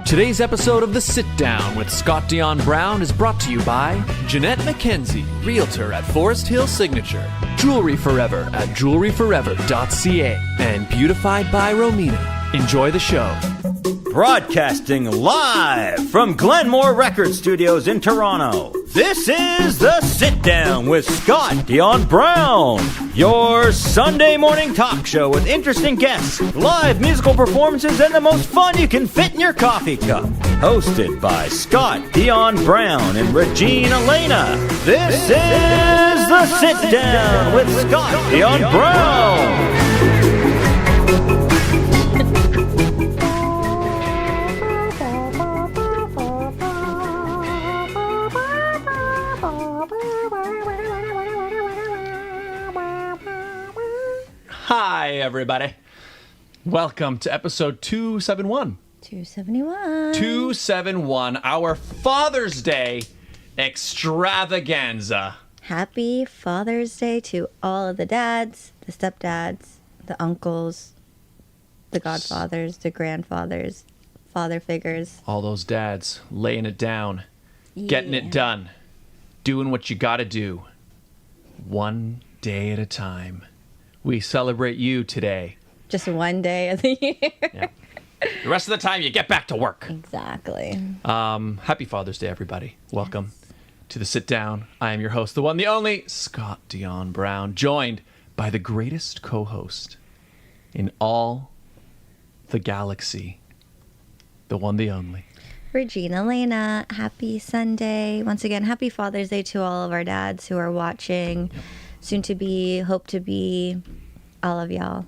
Today's episode of The Sit Down with Scott Dion Brown is brought to you by Jeanette McKenzie, Realtor at Forest Hill Signature, Jewelry Forever at jewelryforever.ca, and Beautified by Romina. Enjoy the show. Broadcasting live from Glenmore Record Studios in Toronto, this is The Sit Down with Scott Dion Brown, your Sunday morning talk show with interesting guests, live musical performances, and the most fun you can fit in your coffee cup. Hosted by Scott Dion Brown and Regine Alaina, this is The Sit Down with Scott Dion Brown. Hi, everybody. Welcome to episode 271. 271, our Father's Day extravaganza. Happy Father's Day to all of the dads, the stepdads, the uncles, the godfathers, the grandfathers, father figures. All those dads laying it down, getting it done, doing what you gotta do, one day at a time. We celebrate you today. Just one day of the year. Yeah. The rest of the time, you get back to work. Exactly. Happy Father's Day, everybody. Welcome to The Sit Down. I am your host, the one, the only, Scott Dion Brown, joined by the greatest co-host in all the galaxy, the one, the only, Regine Alaina. Happy Sunday. Once again, happy Father's Day to all of our dads who are watching. Yep. Soon to be, hope to be, all of y'all.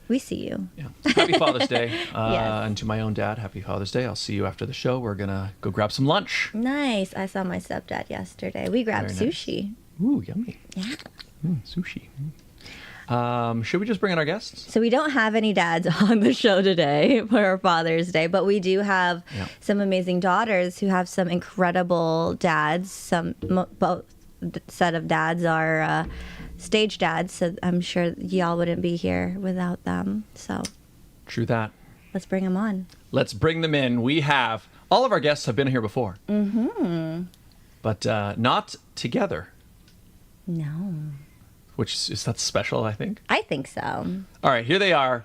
We see you. Yeah. Happy Father's Day. Yes. And to my own dad, happy Father's Day. I'll see you after the show. We're going to go grab some lunch. Nice. I saw my stepdad yesterday. We grabbed sushi. Nice. Ooh, yummy. Yeah. Sushi. Should we just bring in our guests? So we don't have any dads on the show today for our Father's Day, but we do have some amazing daughters who have some incredible dads. Both set of dads are stage dads, so I'm sure y'all wouldn't be here without them. So true that. Let's bring them on. Let's bring them in. We have all of our guests have been here before, but not together. No. Which is that's special, I think. I think so. All right, here they are.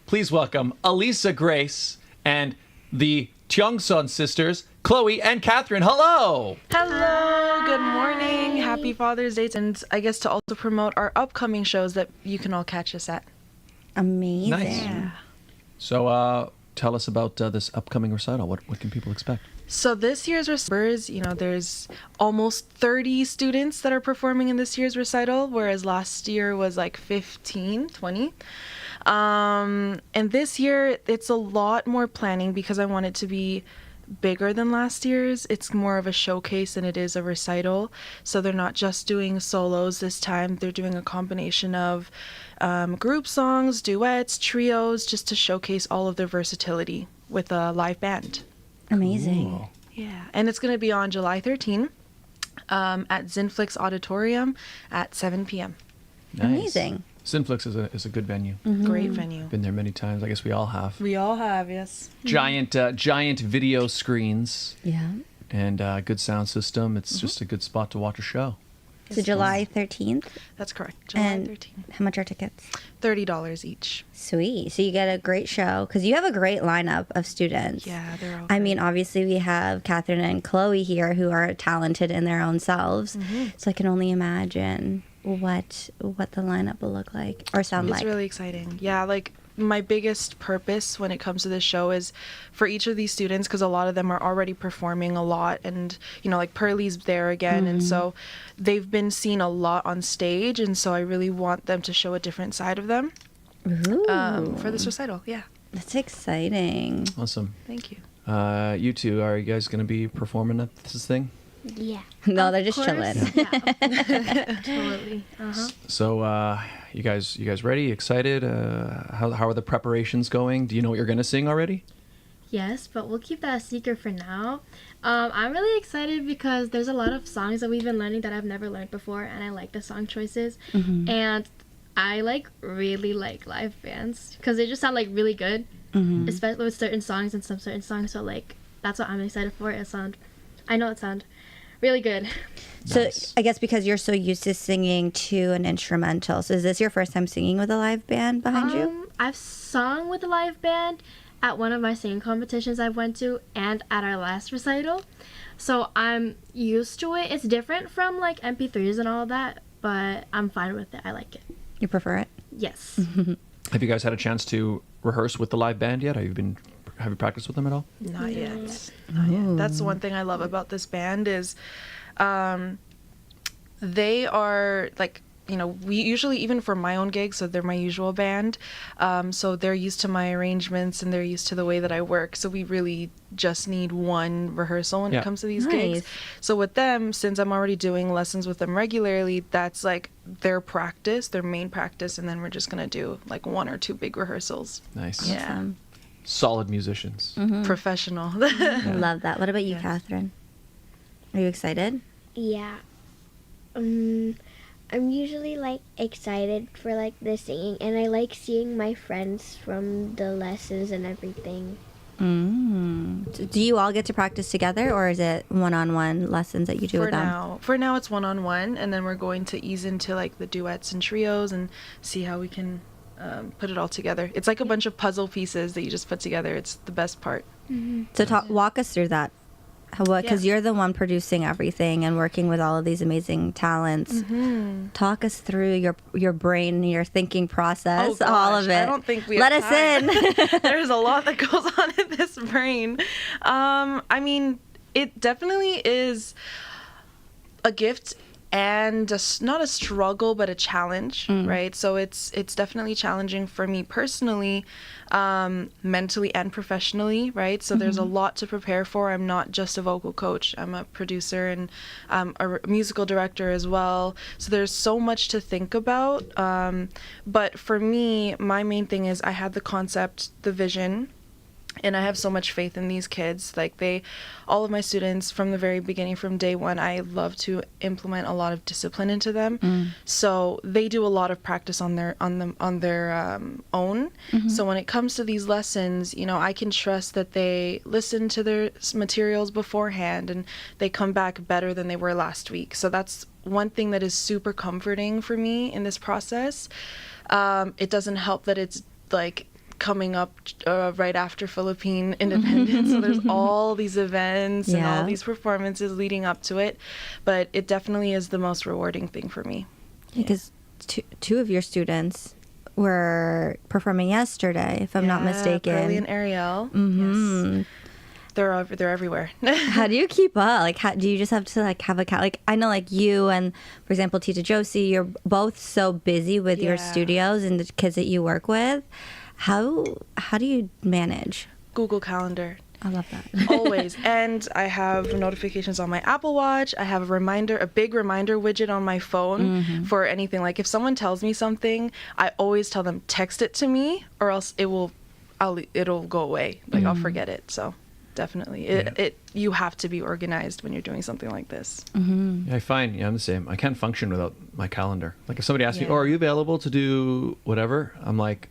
Please welcome Alyssa, Grace, and the Tiongson sisters, Chloe and Catherine. Hello. Hello. Good morning. Happy Father's Day. And I guess to also promote our upcoming shows that you can all catch us at. Amazing. Nice. Yeah. So tell us about this upcoming recital. What can people expect? So this year's recital, there's almost 30 students that are performing in this year's recital, whereas last year was like 15, 20. And this year, it's a lot more planning because I want it to be bigger than last year's. It's more of a showcase than it is a recital. So they're not just doing solos this time. They're doing a combination of group songs, duets, trios, just to showcase all of their versatility with a live band. Amazing. Cool. Yeah. And it's going to be on July 13 at Zinflix Auditorium at 7 p.m. Nice. Amazing. Zinflix is a good venue. Mm-hmm. Great venue. Been there many times. I guess we all have. We all have, yes. Giant video screens. Yeah. And good sound system. It's just a good spot to watch a show. So July 13th? That's correct. July And 13th. how much are tickets? $30 each. Sweet. So you get a great show because you have a great lineup of students. Yeah, they're all I mean, obviously we have Catherine and Chloe here who are talented in their own selves. So I can only imagine what the lineup will look like or sound like. It's really exciting. Yeah, like my biggest purpose when it comes to this show is for each of these students, because a lot of them are already performing a lot, and like Pearlie's there again, and so they've been seen a lot on stage, and so I really want them to show a different side of them for this recital. Yeah. That's exciting. Awesome. Thank you. You two, are you guys going to be performing at this thing? Yeah. No, they're just chilling. Yeah. Totally. So, you guys ready? Excited? How are the preparations going? Do you know what you're going to sing already? Yes, but we'll keep that a secret for now. I'm really excited because there's a lot of songs that we've been learning that I've never learned before, and I like the song choices. And I really like live bands because they just sound like really good, especially with certain songs and some certain songs. So like that's what I'm excited for. I know it sound really good. So Nice. I guess because you're so used to singing to an instrumental, so is this your first time singing with a live band behind you? I've sung with a live band at one of my singing competitions I went to and at our last recital. So I'm used to it. It's different from like MP3s and all that, but I'm fine with it. I like it. You prefer it? Yes. Have you guys had a chance to rehearse with the live band yet? Have you practiced with them at all? Not yet. Not yet. That's the one thing I love about this band is they are like, you know, we usually, even for my own gigs, so they're my usual band, so they're used to my arrangements and they're used to the way that I work, so we really just need one rehearsal when it comes to these gigs. Nice. So with them, since I'm already doing lessons with them regularly, that's like their practice, their main practice, and then we're just gonna do like 1 or 2 big rehearsals. Nice. Yeah. Awesome. Solid musicians. Professional. I love that. What about you, Yes. Catherine? Are you excited? Yeah. I'm usually like excited for like the singing, and I like seeing my friends from the lessons and everything. Do you all get to practice together, or is it one-on-one lessons that you do with them? For now it's one-on-one, and then we're going to ease into like the duets and trios and see how we can put it all together. It's like a bunch of puzzle pieces that you just put together. It's the best part. So walk us through that. Because you're the one producing everything and working with all of these amazing talents. Talk us through your brain, your thinking process, Oh, all gosh, of it. I don't think we Let have us time. in. There's a lot that goes on in this brain. I mean, it definitely is a gift and not a struggle, but a challenge, right? So it's definitely challenging for me personally, mentally and professionally, right? So there's a lot to prepare for. I'm not just a vocal coach. I'm a producer and a musical director as well. So there's so much to think about. But for me, my main thing is I had the concept, the vision, and I have so much faith in these kids. Like all of my students from the very beginning, from day one, I love to implement a lot of discipline into them. So they do a lot of practice on their own. So when it comes to these lessons, you know, I can trust that they listen to their materials beforehand and they come back better than they were last week. So that's one thing that is super comforting for me in this process. It doesn't help that it's like coming up right after Philippine independence, so there's all these events and all these performances leading up to it, but it definitely is the most rewarding thing for me. Because two of your students were performing yesterday, if I'm not mistaken. Pearlie and Ariel. Yes. They're everywhere. How do you keep up? Like, do you just have to like have a like? I know like you and, for example, Tita Josie, you're both so busy with your studios and the kids that you work with. How do you manage? Google Calendar. I love that. Always. And I have notifications on my Apple Watch. I have a big reminder widget on my phone for anything. Like if someone tells me something, I always tell them, text it to me or else it'll go away. Like I'll forget it. So definitely you have to be organized when you're doing something like this. Yeah, I find I'm the same. I can't function without my calendar. Like if somebody asks me, "Oh, are you available to do whatever?" I'm like,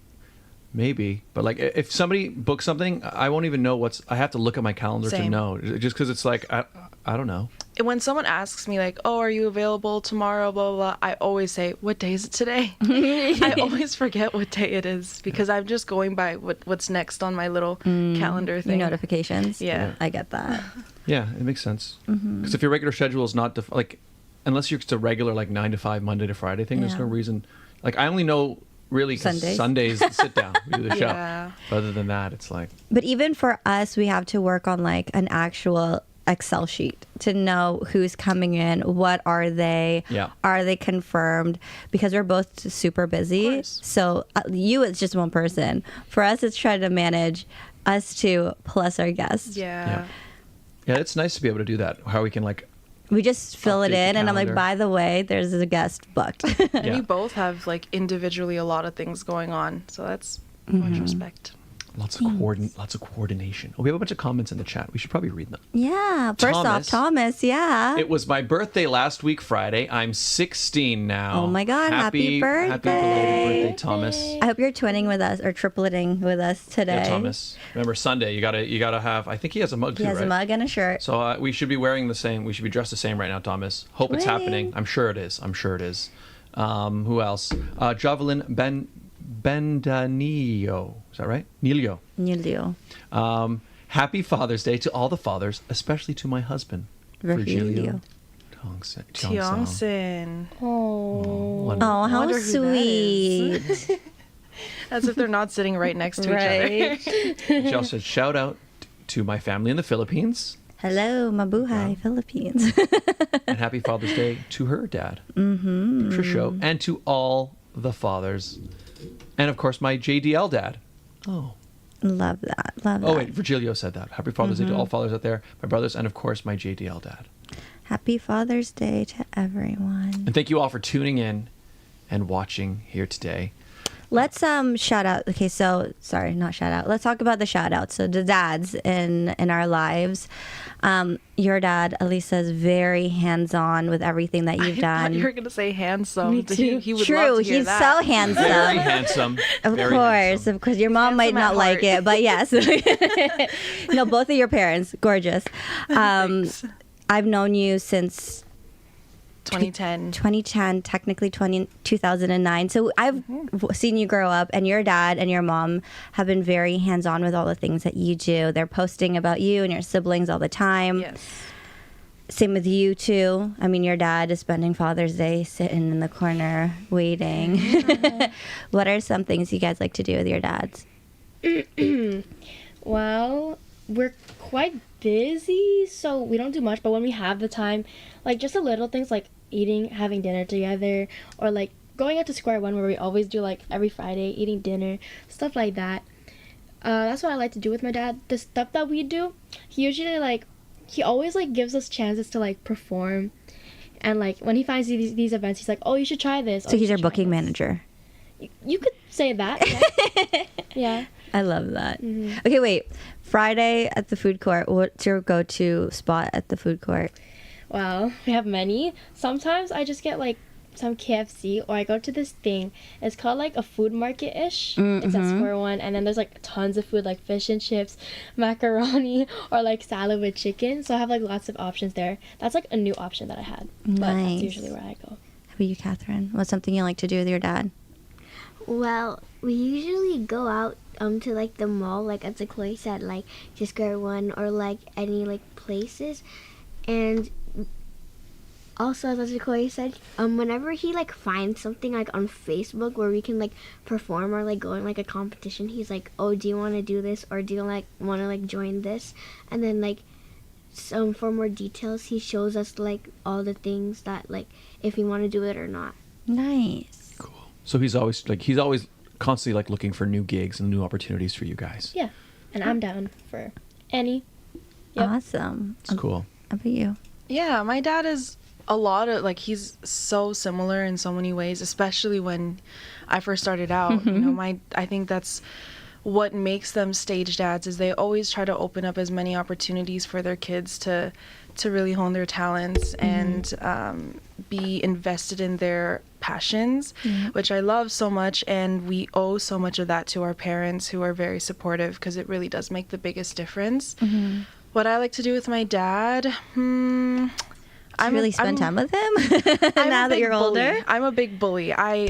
maybe, but like if somebody books something, I won't even know I have to look at my calendar to know, just because it's like I don't know. When someone asks me like, "Oh, are you available tomorrow?" blah blah blah, I always say, "What day is it today?" I always forget what day it is because I'm just going by what's next on my little calendar thing. Your notifications. Yeah. I get that. Yeah, it makes sense. Because if your regular schedule is not like, unless you're just a regular like 9 to 5 Monday to Friday thing, there's no reason. Like I only know really Sundays sit down, we do the show. But other than that, it's like. But even for us, we have to work on like an actual Excel sheet to know who's coming in, what are they, are they confirmed, because we're both super busy. So it's just one person. For us, it's trying to manage us two plus our guests. Yeah, it's nice to be able to do that. How we can like. We just fill it in, and I'm like, calendar. by the way, there's a guest booked. And you both have like individually a lot of things going on, so that's much respect. Lots of coordination. Oh, we have a bunch of comments in the chat. We should probably read them. Yeah. First off, Thomas, yeah. It was my birthday last week, Friday. I'm 16 now. Oh my God, happy birthday. Happy belated birthday, Thomas. I hope you're twinning with us or tripleting with us today. Yeah, Thomas. Remember, Sunday, you gotta have, I think he has a mug too, He has right? a mug and a shirt. So we should be wearing the same. We should be dressed the same right now, Thomas. Hope it's happening. I'm sure it is. Who else? Javelin Bendanillo. Is that right? Nilio. Happy Father's Day to all the fathers, especially to my husband, Virgilio. Tiongson. Oh, how sweet. As if they're not sitting right next to each other. She also said, shout out to my family in the Philippines. Hello, Mabuhay, Philippines. And happy Father's Day to her dad, Patricio, and to all the fathers. And of course, my JDL dad. Oh. Love that. Oh, wait, Virgilio said that. Happy Father's Day to all fathers out there, my brothers, and of course, my JDL dad. Happy Father's Day to everyone. And thank you all for tuning in and watching here today. Let's shout out. Okay, so sorry, not shout out. Let's talk about the shout outs. So the dads in our lives. Your dad, Alyssa, is very hands-on with everything that you've done. I thought you were going to say handsome. Me too. He would True, love to hear he's that. so handsome. Very handsome. Of Very course, handsome. of course. Your mom might Handsome not at like heart. it, but yes. No, both of your parents, gorgeous. Thanks. I've known you since 2010. technically 2009. So I've seen you grow up, and your dad and your mom have been very hands-on with all the things that you do. They're posting about you and your siblings all the time. Yes. Same with you too. I mean, your dad is spending Father's Day sitting in the corner waiting. What are some things you guys like to do with your dads? Well, we're quite busy, so we don't do much, but when we have the time, like just the little things like having dinner together, or like going out to Square One where we always do like every Friday, eating dinner, stuff like that. That's what I like to do with my dad. The stuff that we do, he always like gives us chances to like perform, and like when he finds these events, he's like, oh, you should try this. So he's your booking manager. You could say that. Yeah. Yeah. I love that. Mm-hmm. Okay, wait. Friday at the food court. What's your go-to spot at the food court? Well, we have many. Sometimes I just get like some KFC, or I go to this thing. It's called like a food market-ish. It's at Square One, and then there's like tons of food, like fish and chips, macaroni, or like salad with chicken. So I have like lots of options there. That's like a new option that I had. But Nice. that's usually where I go. How about you, Catherine? What's something you like to do with your dad? Well, we usually go out to like the mall, like at the place at like just Square One, or like any like places. And also, as Chloe said, whenever he like finds something like on Facebook where we can like perform or like go in like a competition, he's like, oh, do you want to do this, or do you like want to like join this? And then like for more details, he shows us like all the things that like if we want to do it or not. Nice. Cool. So he's always constantly like looking for new gigs and new opportunities for you guys. Yeah. And I'm down for any. Yep. Awesome. It's cool. How about you? Yeah, my dad is a lot of like, he's so similar in so many ways, especially when I first started out. You know, I think that's what makes them stage dads, is they always try to open up as many opportunities for their kids to really hone their talents and be invested in their passions, which I love so much. And we owe so much of that to our parents, who are very supportive, because it really does make the biggest difference. What I like to do with my dad, I really spend time with him now that you're older. I'm a big bully. I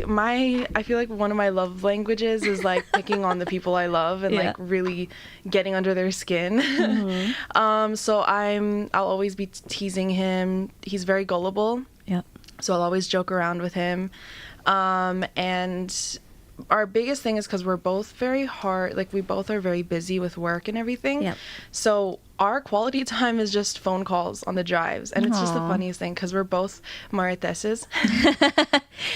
feel like one of my love languages is like picking on the people I love and like really getting under their skin. So I'll always be teasing him. He's very gullible. Yep. So I'll always joke around with him. And our biggest thing is because we're both very hard, like we both are very busy with work and everything. Yep. So our quality time is just phone calls on the drives. And it's just the funniest thing, because we're both marites.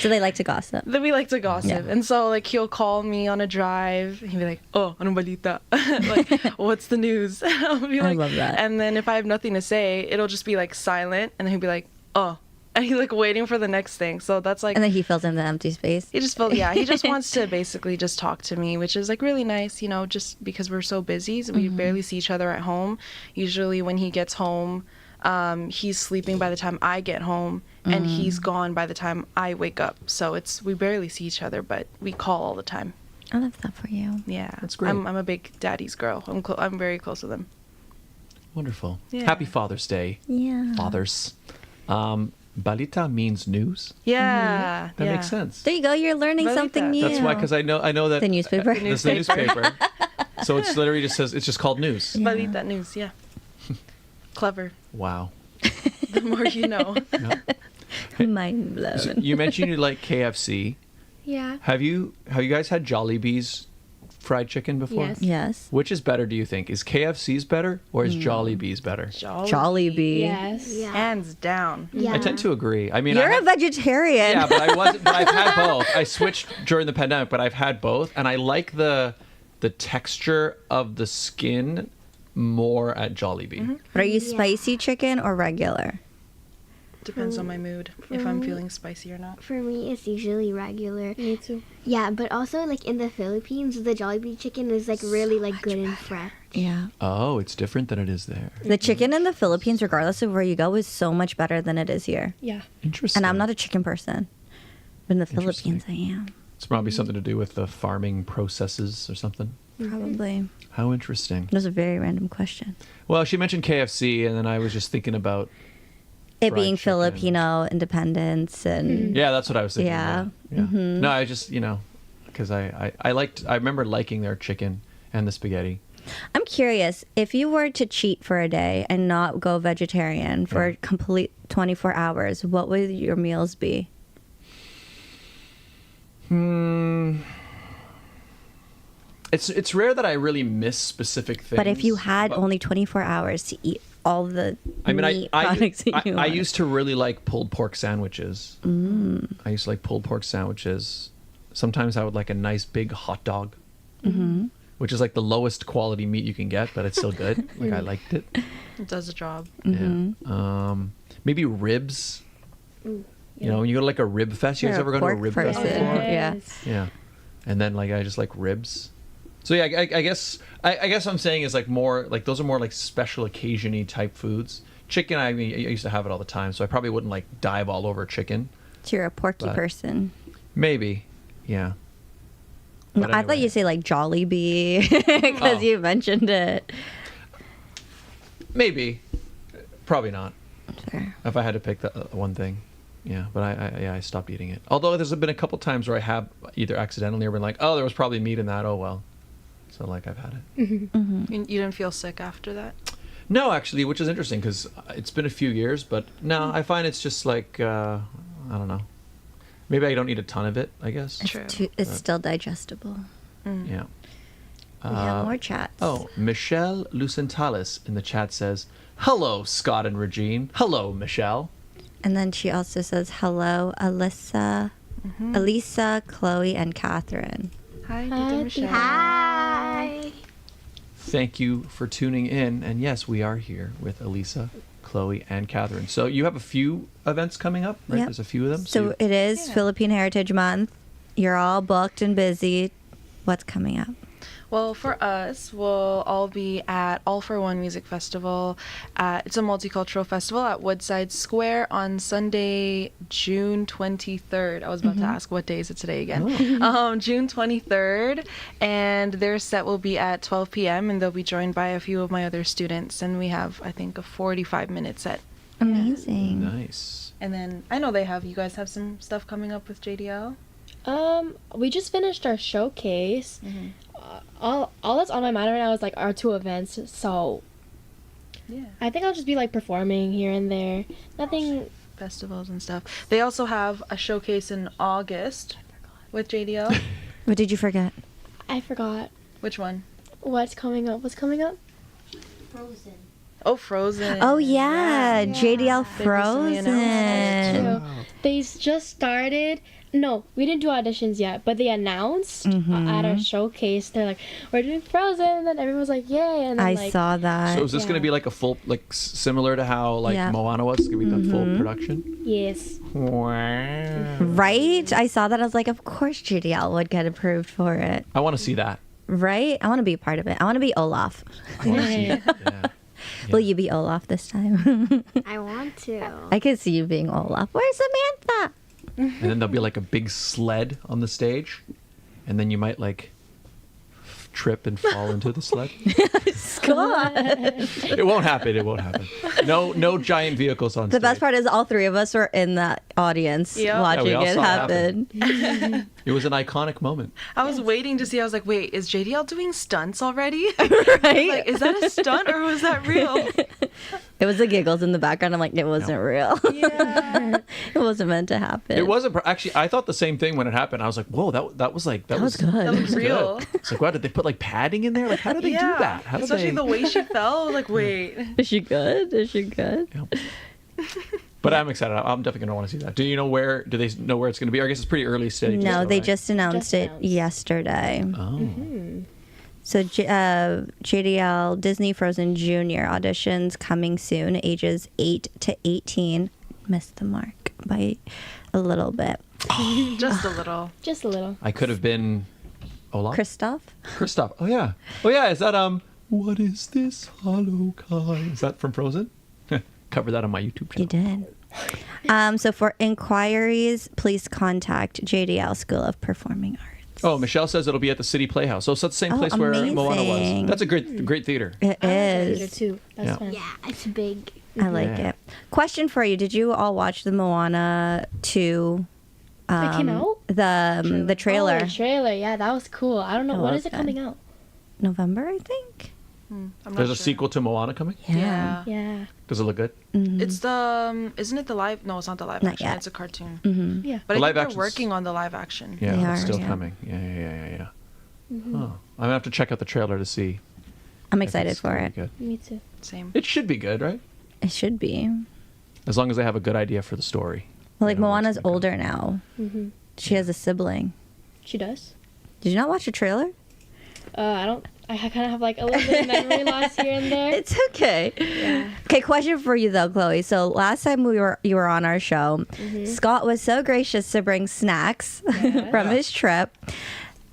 So they like to gossip. That we like to gossip. Yeah. And so like he'll call me on a drive. He'll be like, oh, anong balita? Like, what's the news? I'll be like, love that. And then if I have nothing to say, it'll just be like silent. And then he'll be like, oh, and he's like waiting for the next thing. So that's like, And then he fills in the empty space. he just he just wants to basically just talk to me, which is like really nice, you know, just because we're so busy. So we barely see each other at home. Usually when he gets home, he's sleeping by the time I get home, and he's gone by the time I wake up. So we barely see each other, but we call all the time. I love that for you. Yeah, That's great. I'm a big daddy's girl. I'm very close with him. Wonderful. Yeah. Happy Father's Day, Yeah. fathers. Balita means news. Yeah, That makes sense. There you go. You're learning Balita. something new. That's why, because I know that The newspaper. It's the newspaper. So it's literally just says, it's just called news. Yeah. Balita news. Yeah, clever. Wow. The more you know. Mind blown. So you mentioned you like KFC. Yeah. Have you guys had Jollibee's fried chicken before? Yes. Yes. Which is better, do you think? Is KFC's better or is Jollibee's better? Jollibee. Yes. Yeah. Hands down. Yeah. I tend to agree. I mean, You're I a vegetarian. yeah, but I wasn't. But I've had both. I switched during the pandemic, but I've had both, and I like the texture of the skin more at Jollibee. But are you Yeah. spicy chicken or regular? Depends on my mood if I'm feeling spicy or not. For me, it's usually regular. Me too. Yeah, but also like in the Philippines, the Jollibee chicken is like really like good and fresh. Yeah. Oh, it's different than it is there. The chicken in the Philippines, regardless of where you go, is so much better than it is here. Yeah. Interesting. And I'm not a chicken person. But in the Interesting. Philippines, I am. It's probably something to do with the farming processes or something. Probably. How interesting. It was a very random question. Well, she mentioned KFC, and then I was just thinking about. It Fried being chicken. Filipino independence and Yeah, that's what I was thinking. Yeah. Yeah. No, I just because I remember liking their chicken and the spaghetti. I'm curious, if you were to cheat for a day and not go vegetarian for a complete 24 hours, what would your meals be? It's rare that I really miss specific things. But if you had but- only 24 hours to eat all the meat products that you I want. used to really like pulled pork sandwiches. I used to like pulled pork sandwiches. Sometimes I would like a nice big hot dog, which is like the lowest quality meat you can get, but it's still good. Like I liked it. It does the job. Yeah. Maybe ribs. You know, when you go to like a rib fest. You guys You're a ever gone to a pork rib fest person. before? Yeah. Yeah. And then like I just like ribs. So yeah, I guess what I'm saying is like more like those are more like special occasion-y type foods. Chicken, I mean, I used to have it all the time, so I probably wouldn't like dive all over chicken. So you're a porky But- person. Maybe, yeah. No, But I thought anyway. you'd say like Jollibee because Oh. you mentioned it. Maybe, probably not. Sure. If I had to pick the one thing, yeah. But I stopped eating it. Although there's been a couple times where I have either accidentally or been like, oh, there was probably meat in that. Oh well. So like I've had it. You didn't feel sick after that? No, actually, which is interesting because it's been a few years, but no, I find it's just like I don't know. Maybe I don't eat a ton of it. I guess. True. It's still digestible. Yeah. We have more chats. Oh, Michelle Lucentalis in the chat says, "Hello, Scott and Regine. Hello, Michelle." And then she also says, hello, Alyssa, Elisa, Chloe, and Catherine. Hi, Hi, Tita Michelle. Hi. Thank you for tuning in. And yes, we are here with Elisa, Chloe, and Catherine. So you have a few events coming up, right? Yep. There's a few of them. So it is Yeah. Philippine Heritage Month. You're all booked and busy. What's coming up? Well, for us, we'll all be at All for One Music Festival. It's a multicultural festival at Woodside Square on Sunday, June 23rd. I was about to ask what day is it today again. June 23rd. And their set will be at 12 p.m. and they'll be joined by a few of my other students. And we have, I think, a 45-minute set. Amazing. Nice. And then I know you guys have some stuff coming up with JDL. We just finished our showcase. All that's on my mind right now is like our two events. So Yeah. I think I'll just be like performing here and there. Nothing. Festivals and stuff. They also have a showcase in August with JDL. What did you forget? I forgot Which one? what's coming up. What's coming up? Oh, Frozen. Oh, yeah. JDL They recently announced Frozen. True. They just started. No, we didn't do auditions yet, but they announced at our showcase. They're like, "We're doing Frozen," and then everyone was like, "Yay!" And then, I saw that. So is this going to be like a full, like similar to how like Moana was? It's going to be the full production. Yes. Wow. Right? I saw that. I was like, of course JDL would get approved for it. I want to see that. Right? I want to be a part of it. I want to be Olaf. I want to see it. Yeah. Will you be Olaf this time? I want to. I could see you being Olaf. Where's Samantha? And then there'll be like a big sled on the stage, and then you might like trip and fall into the sled. Scott. It won't happen. It won't happen. No giant vehicles on The stage. best part is all three of us were in that audience Yeah. watching Yeah, we all it saw it happen. It was an iconic moment. I was waiting to see. I was like, wait, is JDL doing stunts already? Right? Like, is that a stunt or was that real? It was the giggles in the background. I'm like, it wasn't real. Yeah. It wasn't meant to happen. It wasn't actually. I thought the same thing when it happened. I was like, "Whoa, that was like that was good. That was real. good." It's like, wow, did they put like padding in there? Like, how did they do that? How did Especially they? the way she fell. I was like, wait. Is she good? Is she good? But I'm excited. I'm definitely gonna want to see that. Do you know where? Do they know where it's gonna be? I guess it's pretty early stage. No, still, they right? just announced it announced. yesterday. Oh. So JDL Disney Frozen Junior auditions coming soon, ages 8 to 18. Missed the mark by a little bit. Just a little. Just a little. I could have been Olaf. Christoph? Kristoff. Oh yeah. Oh yeah. Is that What is this hollow kind? Is that from Frozen? Cover that on my YouTube channel. You did. So for inquiries, please contact JDL School of Performing Arts. Oh, Michelle says it'll be at the City Playhouse. So it's at the same place where Moana amazing. was. That's a great theater. It is. Theater too. That's Yeah. fun. Yeah, it's big. I like Yeah. it. Question for you: did you all watch the Moana 2? That came out? The trailer. Oh, the trailer. Yeah, that was cool. I don't know. It When was is it good. coming out? November, I think. I'm not There's a sure. sequel to Moana coming. Yeah. Yeah. Does it look good? It's the, isn't it the live? No, it's not the live Not action. yet. It's a cartoon. Yeah. But The I live think action's- they're working on the live action. Yeah, They it's are, still yeah. coming. Yeah. Oh, I'm gonna have to check out the trailer to see. I'm if excited it's for gonna it. be good. Me too. Same. It should be good, right? It should be. As long as they have a good idea for the story. Well, I like know it's Moana's gonna be good. older now. Mm-hmm. She has a sibling. She does. Did you not watch the trailer? I don't. I kind of have like a little bit of memory loss here and there. It's okay. Yeah. Okay, question for you though, Chloe. So last time you were on our show, Scott was so gracious to bring snacks from his trip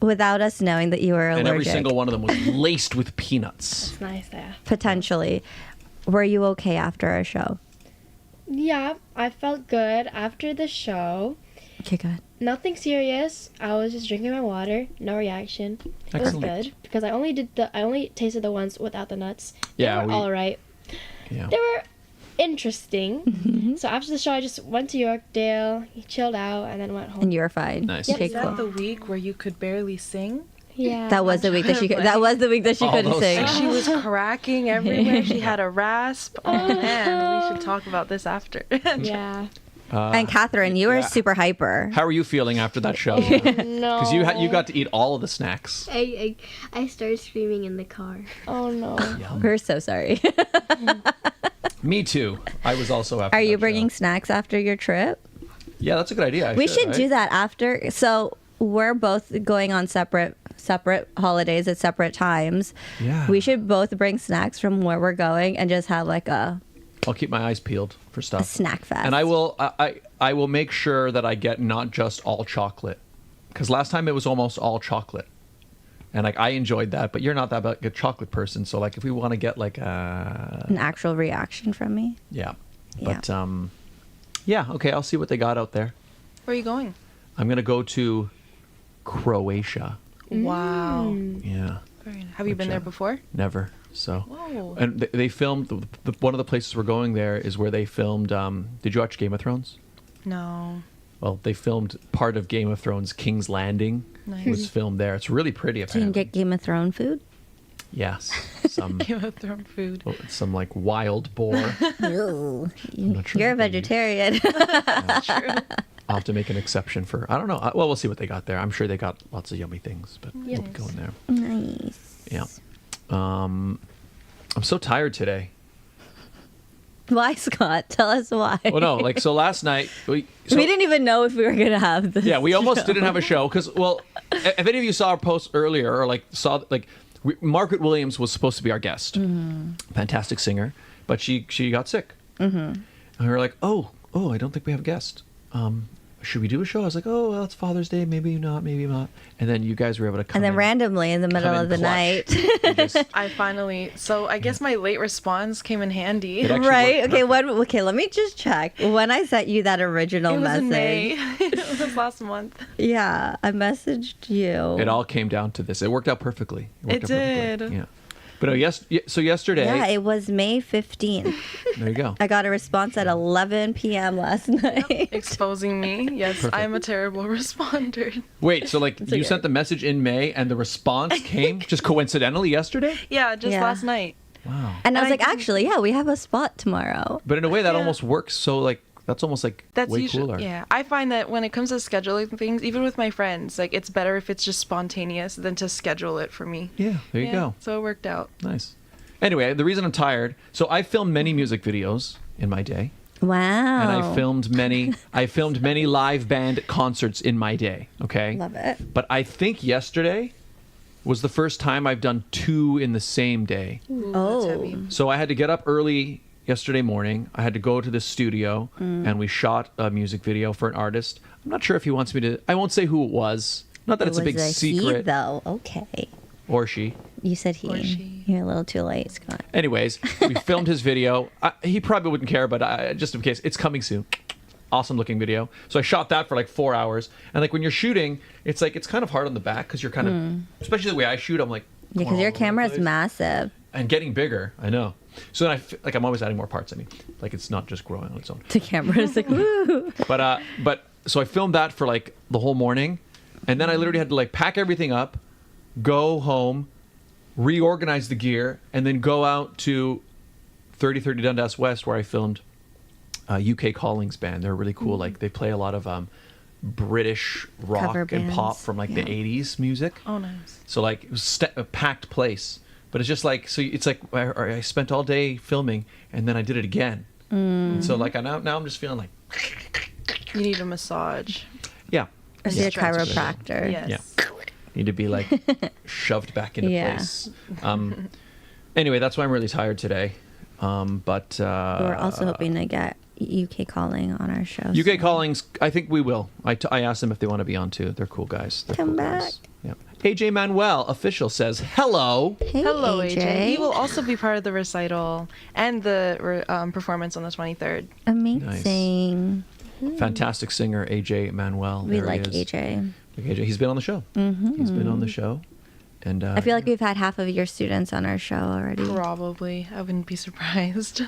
without us knowing that you were allergic. And every single one of them was laced with peanuts. It's nice. Yeah. Potentially. Were you okay after our show? Yeah, I felt good after the show. Okay, good. Nothing serious. I was just drinking my water. No reaction. It was Excellent. good because I only tasted the ones without the nuts. Yeah, They were all right. Yeah. They were interesting. So after the show, I just went to Yorkdale, chilled out, and then went home. And you were fine. Nice. Okay, Is that cool. the week where you could barely sing? Yeah. That was the week that she could. That was the week that she All couldn't those sing. songs. She was cracking everywhere. She had a rasp. Oh man, we should talk about this after. Yeah. And Catherine, you were yeah. super hyper. How are you feeling after that show? No. Because you got to eat all of the snacks. I started screaming in the car. Oh no. We're so sorry. Me too. I was also after. Are you that bringing show. snacks after your trip? Yeah, that's a good idea. We should right? do that after. So we're both going on separate holidays at separate times. Yeah. We should both bring snacks from where we're going and just have like a I'll keep my eyes peeled for stuff. snack fest. And I will make sure that I get not just all chocolate, because last time it was almost all chocolate, and like I enjoyed that. But you're not that big a chocolate person, so like if we want to get like an actual reaction from me. yeah, Yeah. but yeah, okay, I'll see what they got out there. Where are you going? I'm gonna go to Croatia. Wow. Yeah, Very nice. Have you been Which, there before? never. So. Whoa. And they filmed one of the places we're going there is where they filmed. Did you watch Game of Thrones? No. Well, they filmed part of Game of Thrones. King's Landing Nice. was filmed there. It's really pretty. So you can Apparently. get Game of Thrones food. Yes, some Game of Thrones food. some like wild boar. Ooh, not sure you're a what they use. vegetarian. True. I'll have to make an exception for. I don't know. Well, we'll see what they got there. I'm sure they got lots of yummy things, but we'll be Yes. going there. Nice. Yeah. I'm so tired today. Why, Scott? Tell us why. Well, no, like, so last night We didn't even know if we were gonna have this. Yeah, we almost show. didn't have a show because, well, if any of you saw our post earlier or like saw like Margaret Williams was supposed to be our guest, fantastic singer, but she got sick, and we were like, oh, I don't think we have a guest. Should we do a show? I was like, oh, well, it's Father's Day, maybe not. And then you guys were able to come. And then in, randomly in the middle of the night. I guess my late response came in handy. It actually Right. worked Okay. Let me just check. When I sent you that original It was message, in May. It was last month. yeah, I messaged you. It all came down to this. It worked out perfectly. It did. Yeah. But no, so yesterday. Yeah, it was May 15th. There you go. I got a response at 11 p.m. last night. Exposing me. Yes, I'm a terrible responder. Wait, so like you okay. sent the message in May and the response came just coincidentally yesterday? Yeah, just Yeah. last night. Wow. And I was And I like, didn't- actually, yeah, we have a spot tomorrow. But in a way that Yeah. almost works. So like that's almost like That's way usually cooler. yeah. I find that when it comes to scheduling things, even with my friends, like it's better if it's just spontaneous than to schedule it for me. Yeah, there you go. So it worked out. Nice. Anyway, the reason I'm tired, so I filmed many music videos in my day, Wow. and I filmed many live band concerts in my day. Okay. Love it. But I think yesterday was the first time I've done 2 in the same day. Ooh, Oh. that's heavy. So I had to get up early yesterday morning. I had to go to the studio and we shot a music video for an artist. I'm not sure if he wants me to. I won't say who it was. Not that it's a big He, secret. though. Okay. Or she. You said he. Or she. You're a little too late, Scott. Anyways, we filmed his video. He probably wouldn't care, but just in case, it's coming soon. Awesome looking video. So I shot that for like 4 hours. And like when you're shooting, it's like it's kind of hard on the back because you're kind of, especially the way I shoot, I'm like. Yeah, because going your all over the camera is place. massive. And getting bigger. I know. So then I'm always adding more parts. I mean, like it's not just growing on its own. The camera is like, woo. But so I filmed that for like the whole morning, and then I literally had to like pack everything up, go home, reorganize the gear, and then go out to 3030 Dundas West where I filmed UK Callings band. They're really cool. Like they play a lot of British rock Cover and pop bands, from like yeah. the 80s music. Oh, nice. So like it was a packed place, but it's just like, so it's like I spent all day filming and then I did it again. And so like now I'm just feeling like, You need a massage. yeah, Or see a Transfer. chiropractor. Yes. Yeah. Need to be like shoved back into Yeah. place. Anyway, that's why I'm really tired today. But We're also hoping to get UK Calling on our show. UK soon. Callings, I think we will. I asked them if they want to be on too. They're cool guys. They're Come cool back. Guys. Yeah. AJ Manuel official says hello. Hey, Hello, AJ. AJ. He will also be part of the recital and the performance on the 23rd. Amazing. Fantastic singer AJ Manuel. We There he like is. AJ. Like AJ. He's been on the show. He's been on the show, and I feel like we've had half of your students on our show already. Probably. I wouldn't be surprised.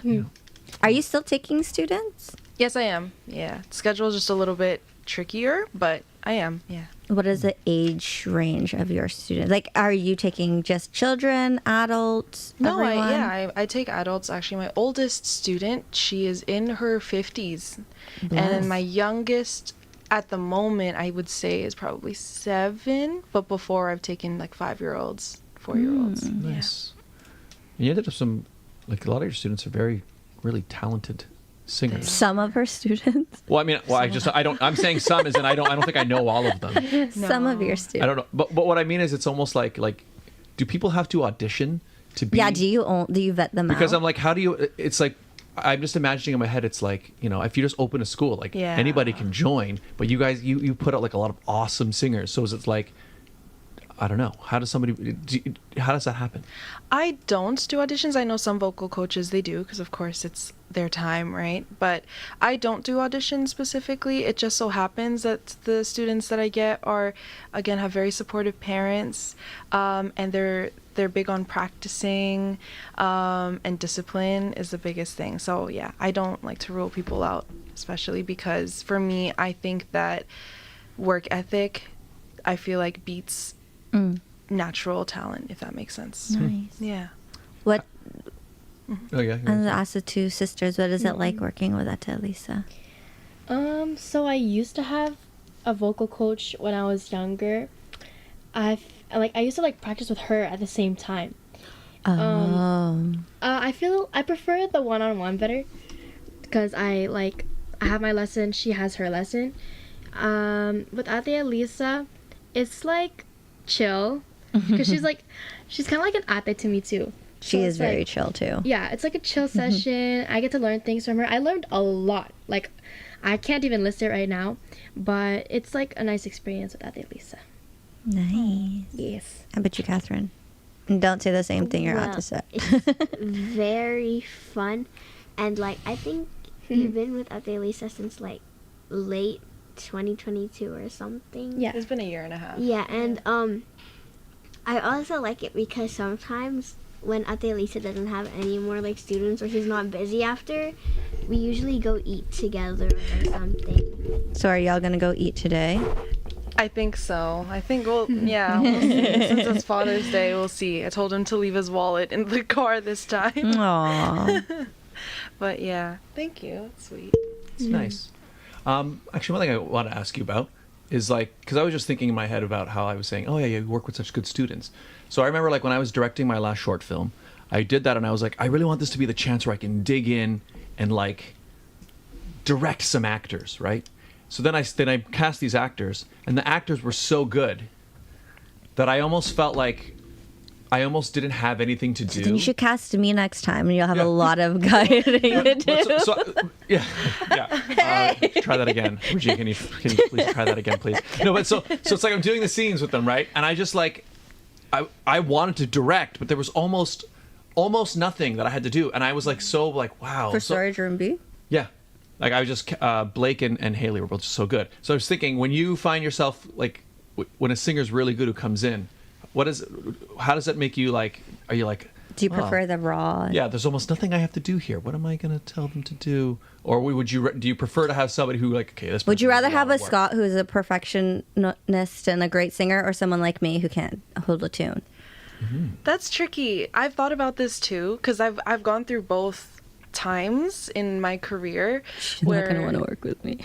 Are you still taking students? Yes, I am. Yeah. Schedule is just a little bit trickier, but I am. Yeah. What is the age range of your students? Like, are you taking just children, adults, No, everyone? I take adults. Actually, my oldest student, she is in her 50s. And then my youngest at the moment, I would say, is probably 7. But before, I've taken like 5-year-olds, 4-year-olds. nice. And you ended up like a lot of your students are very, really talented singers. Some of her students. Well, I mean, I'm saying some as in I don't think I know all of them. Some of your students. I don't know, but what I mean is it's almost like do people have to audition to be? Yeah, do you vet them Because out? I'm like, how do you? It's like I'm just imagining in my head. It's like, if you just open a school, like Yeah. anybody can join, but you guys you put out like a lot of awesome singers. So it's like, I don't know. How does that happen? I don't do auditions. I know some vocal coaches, they do, because of course it's their time, right? But I don't do auditions specifically. It just so happens that the students that I get again, have very supportive parents, and they're big on practicing, and discipline is the biggest thing. So yeah, I don't like to rule people out, especially because for me, I think that work ethic, I feel like beats natural talent, if that makes sense. Nice. Yeah. What? Oh yeah. I'm gonna ask the two sisters. What is it like working with Alyssa? So I used to have a vocal coach when I was younger. I used to practice with her at the same time. I feel I prefer the one-on-one better. because I have my lesson, she has her lesson. With Ate Alyssa, it's like chill because she's kind of like an ate to me too. She So is it's very like, chill too. yeah, it's like a chill session. I get to learn things from her. I learned a lot. Like, I can't even list it right now, but it's like a nice experience with Ate Alyssa. Nice. Yes. How about you, Catherine? And don't say the same thing you're Well, about to say. It's very fun, and like I think you've been with Ate Alyssa since like late 2022 or something. Yeah. It's been a year and a half. Yeah, and I also like it because sometimes when Ate Alyssa doesn't have any more like students or she's not busy after, we usually go eat together or something. So are y'all gonna go eat today? I think so. I think we'll see. Since it's Father's Day, we'll see. I told him to leave his wallet in the car this time. Aww. But yeah, thank you. That's sweet. It's nice. Actually, one thing I want to ask you about is like, because I was just thinking in my head about how I was saying, oh yeah, you work with such good students. So I remember like when I was directing my last short film, I did that and I was like, I really want this to be the chance where I can dig in and like direct some actors, right? So then I cast these actors, and the actors were so good that I almost felt like I almost didn't have anything to do. Then you should cast me next time, and you'll have Yeah. a lot of guiding to do. Yeah. Try that again. Regine, can you please try that again, please? No, but so it's like I'm doing the scenes with them, right? And I just like, I wanted to direct, but there was almost nothing that I had to do, and I was like so like wow. For so, Storage Room B? Yeah. Like I was just Blake and Haley were both just so good. So I was thinking, when you find yourself like when a singer's really good who comes in, how does that make you like? Are you like? Do you oh, prefer the raw? Yeah, there's almost nothing I have to do here. What am I gonna tell them to do? Or do you prefer to have somebody who like, okay, this? Would you person rather does have lot a of work. Scott who's a perfectionist and a great singer, or someone like me who can't hold a tune? That's tricky. I've thought about this too, because I've gone through both times in my career. She's not gonna want to work with me.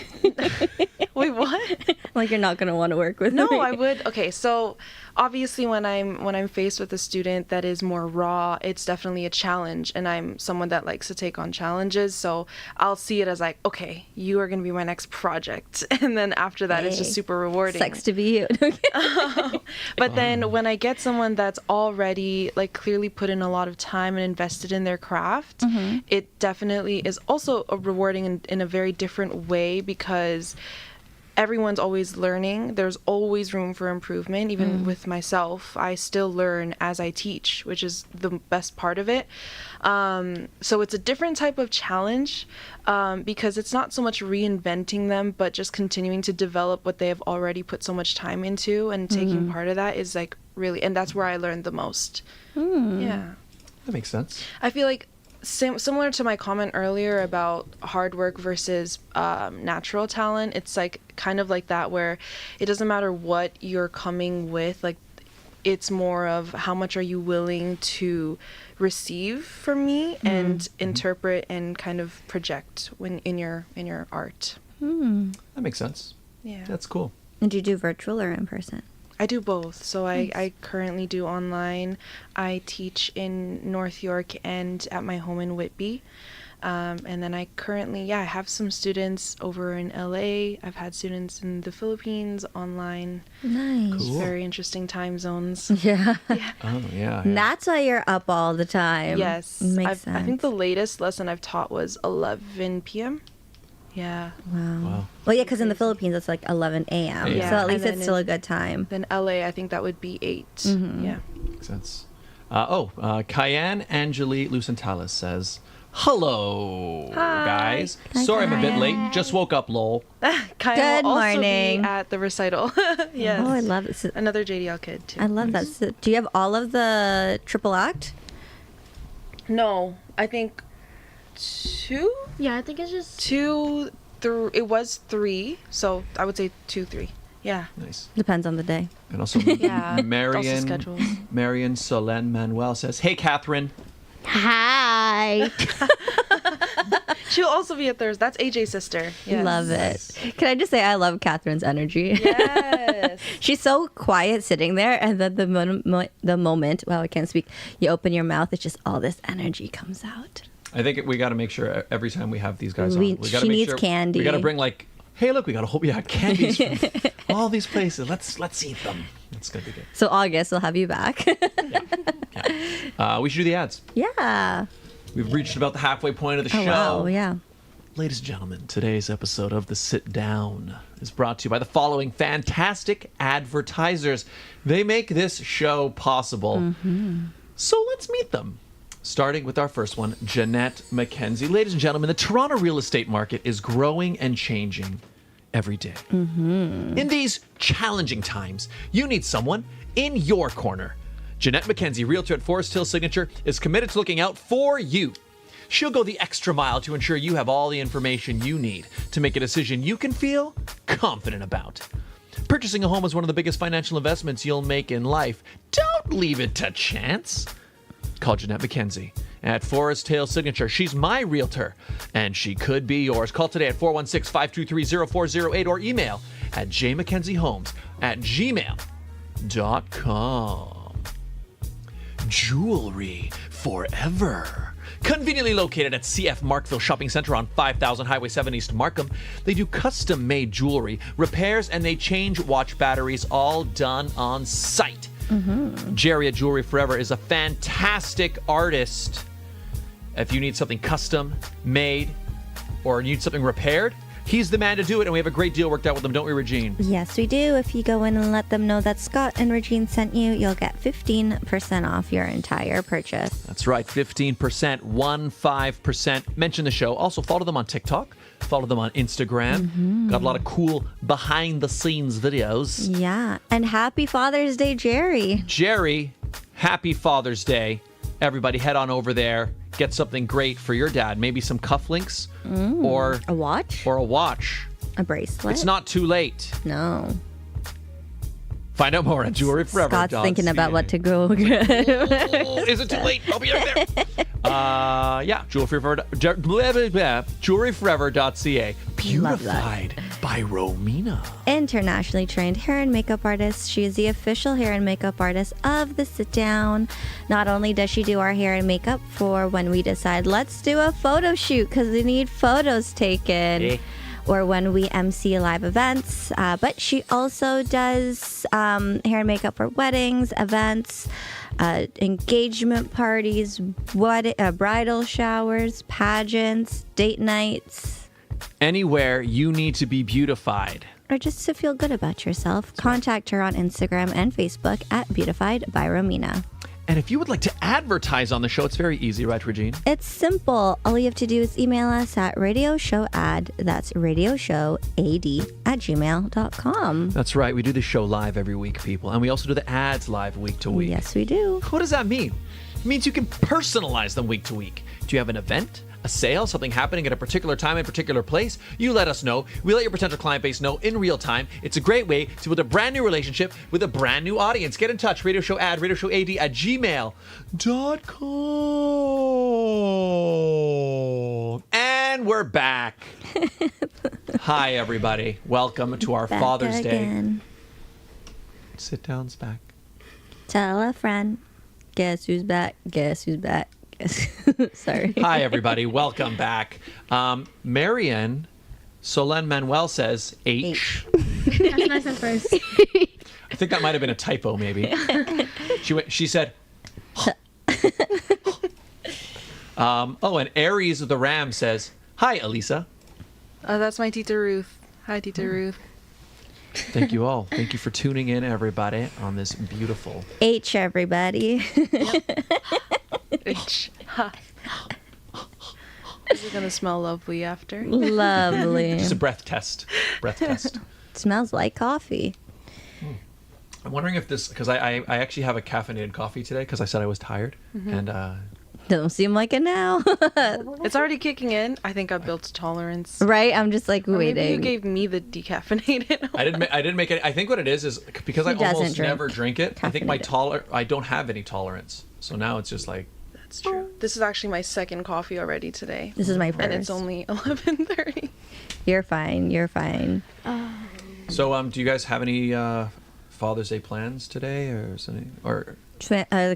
Wait, what? Like, you're not gonna want to work with No, me. I would. Okay, so obviously when I'm faced with a student that is more raw, it's definitely a challenge, and I'm someone that likes to take on challenges, so I'll see it as like, okay, you are going to be my next project, and then after that it's just Hey, super rewarding. Sucks to be you. But then when I get someone that's already like clearly put in a lot of time and invested in their craft, it definitely is also a rewarding in a very different way, because everyone's always learning. There's always room for improvement. Even with myself, I still learn as I teach, which is the best part of it. So it's a different type of challenge, because it's not so much reinventing them, but just continuing to develop what they have already put so much time into, and taking part of that is like really, and that's where I learned the most. Yeah. That makes sense. I feel like similar to my comment earlier about hard work versus natural talent, it's like kind of like that, where it doesn't matter what you're coming with, like it's more of how much are you willing to receive from me and interpret and kind of project when in your art. That makes sense. Yeah. That's cool. And do you do virtual or in person? I do both. So I currently do online. I teach in North York and at my home in Whitby. And then I currently, I have some students over in LA. I've had students in the Philippines online. Nice. Cool. Very interesting time zones. Yeah. Oh yeah. And that's why you're up all the time. Yes. Makes I think sense. the latest lesson I've taught was 11 p.m. Yeah. Wow. Well, yeah, because in the Philippines it's like 11 a.m. Yeah. So at And least then it's still a good time. Then LA, I think that would be 8. Yeah. Makes sense. Cayenne Angeli Lucentalis says, "Hello, guys. Hi, Sorry I'm a bit Cayenne. late. Just woke up, lol." Kyle Good will also morning. be at the recital. Yes. Oh, I love this. Another JDL kid too. I love that. So, do you have all of the triple act? No, I think 2, Yeah, I think it's just 2, 3. It was 3, so I would say 2, 3. Yeah. Nice. Depends on the day. And also, Yeah. Also Marion schedules. Solen Manuel says, "Hey, Catherine." Hi. She'll also be at Thursday. That's AJ's sister. Yes. Love it. Can I just say I love Catherine's energy? Yes. She's so quiet sitting there, and then the moment, wow, I can't speak, you open your mouth, it's just all this energy comes out. I think we got to make sure every time we have these guys on, We- we got to she make needs sure candy. we got to bring like, hey, look, we got a whole candies from all these places. Let's eat them. That's gonna be good. So August, we'll have you back. Yeah. We should do the ads. Yeah. We've reached about the halfway point of the Oh, show. wow. Yeah. Ladies and gentlemen, today's episode of The Sit Down is brought to you by the following fantastic advertisers. They make this show possible. So let's meet them. Starting with our first one, Jeanette McKenzie. Ladies and gentlemen, the Toronto real estate market is growing and changing every day. In these challenging times, you need someone in your corner. Jeanette McKenzie, Realtor at Forest Hill Signature, is committed to looking out for you. She'll go the extra mile to ensure you have all the information you need to make a decision you can feel confident about. Purchasing a home is one of the biggest financial investments you'll make in life. Don't leave it to chance. Call Jeanette McKenzie at Forest Hill Signature. She's my realtor, and she could be yours. Call today at 416-523-0408 or email at JMckenziehomes at gmail.com. Jewelry forever. Conveniently located at CF Markville Shopping Center on 5000 Highway 7 East Markham, they do custom-made jewelry, repairs, and they change watch batteries, all done on site. Jerry at Jewelry Forever is a fantastic artist. If you need something custom made or need something repaired, he's the man to do it, and we have a great deal worked out with him, don't we, Regine? Yes, we do. If you go in and let them know that Scott and Regine sent you, you'll get 15% off your entire purchase. That's right, 15%, 15%. Mention the show. Also, follow them on TikTok. Follow them on Instagram. Got a lot of cool behind-the-scenes videos. Yeah. And happy Father's Day, Jerry. Jerry, happy Father's Day. Everybody head on over there. Get something great for your dad. Maybe some cufflinks or A watch? a watch. A bracelet? It's not too late. No. Find out more at jewelryforever.ca. Scott's thinking about what to go get. Oh, is it too late? I'll be right there. Yeah, jewelryforever.ca. Beautified by Romina. Internationally trained hair and makeup artist. She is the official hair and makeup artist of the Sit Down. Not only does she do our hair and makeup for when we decide let's do a photo shoot because we need photos taken, or when we MC live events, but she also does hair and makeup for weddings, events, engagement parties, bridal showers, pageants, date nights. Anywhere you need to be beautified. Or just to feel good about yourself, contact her on Instagram and Facebook at Beautified by Romina. And if you would like to advertise on the show, it's very easy, right, Regine? It's simple. All you have to do is email us at radioshowad, that's radioshowad@gmail.com. That's right. We do the show live every week, people. And we also do the ads live week to week. Yes, we do. What does that mean? It means you can personalize them week to week. Do you have an event, a sale, something happening at a particular time in a particular place? You let us know. We let your potential client base know in real time. It's a great way to build a brand new relationship with a brand new audience. Get in touch. radioshowad at gmail.com. And we're back. Hi, everybody. Welcome to our Back Father's again. Day. Sit down's back. Tell a friend. Guess who's back? Guess who's back? Sorry. Hi, everybody. Welcome back. Marian Solen Manuel says H. That's nice at first. I think that might have been a typo, maybe. She said. And Aries of the Ram says, "Hi, Alyssa." That's my Tita Ruth. Hi, Tita Ruth. Thank you all. Thank you for tuning in, everybody, on this beautiful. H, everybody. Is it gonna smell lovely after? Lovely. Just a breath test. Breath test. Smells like coffee. I'm wondering if this, because I actually have a caffeinated coffee today because I said I was tired, and Don't seem like it now. It's already kicking in. I think I built a tolerance. Right? I'm just like Or maybe waiting. you gave me the decaffeinated. I didn't make it. I think what it is because I He doesn't almost drink never drink it. I think caffeinated. I don't have any tolerance. So now it's just like. That's true. This is actually my second coffee already today. This is my first. And it's only 11:30. You're fine. You're fine. So do you guys have any Father's Day plans today or something? Or